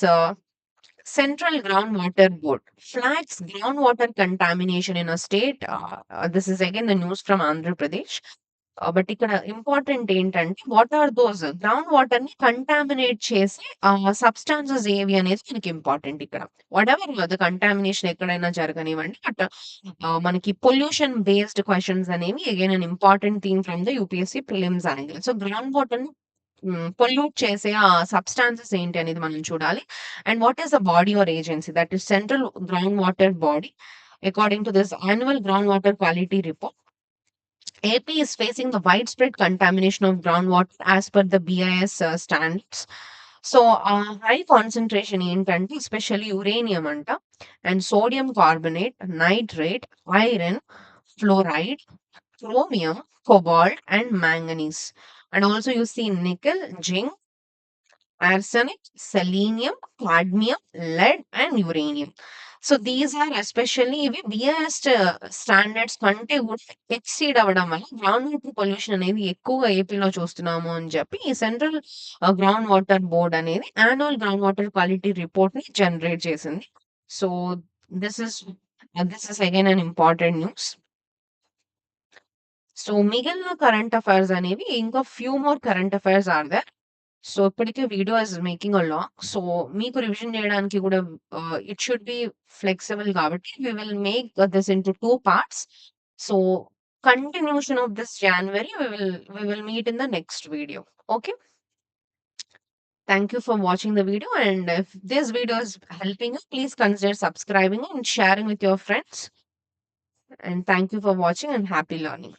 Central Groundwater Board flags groundwater contamination in a state. This is again the news from Andhra Pradesh. But ఇక్కడ important ఏంటంటే what are those groundwater ని contaminate చేసే substances ఏవి అనేది మనకి important ఇక్కడ. What ever the contamination ఎక్కడైనా జరగనివ్వండి but మనకి పొల్యూషన్ బేస్డ్ క్వశ్చన్స్ అనేవి again an important theme from the UPSC prelims angle. So ground water ని పొల్యూట్ చేసే ఆ సబ్స్టాన్సెస్ ఏంటి అనేది మనం చూడాలి. And what is the body are agency that is central ground water body. According to this annual groundwater quality report, AP is facing the widespread contamination of groundwater as per the BIS standards. So, high concentration ఏంటంటే especially uranium అంట and sodium carbonate, nitrate, iron, fluoride, chromium, cobalt and manganese. And also you see nickel, zinc, arsenic, selenium, cadmium, lead and uranium. So these are especially ఇవి BS standards కంటే కూడా exceed అవ్వడం వల్ల ground water pollution అనేది ఎక్కువగా ఏపీలో చూస్తున్నాము అని చెప్పి ఈ సెంట్రల్ గ్రౌండ్ వాటర్ బోర్డ్ అనేది annual ground water quality report ని జనరేట్ చేసింది. So this is again an important news. So మిగిలిన కరెంట్ అఫైర్స్ అనేవి ఇంకా few more current affairs are there. So ఇప్పటికే video is making a long. So మీకు revision చేయడానికి కూడా ఇట్ షుడ్ బి ఫ్లెక్సిబుల్ కాబట్టి we will make this into 2 parts. So continuation of this January we will meet in the next video. Okay. Thank you for watching the video, and if this video is helping you, please consider subscribing and sharing with your friends. And thank you for watching and happy learning.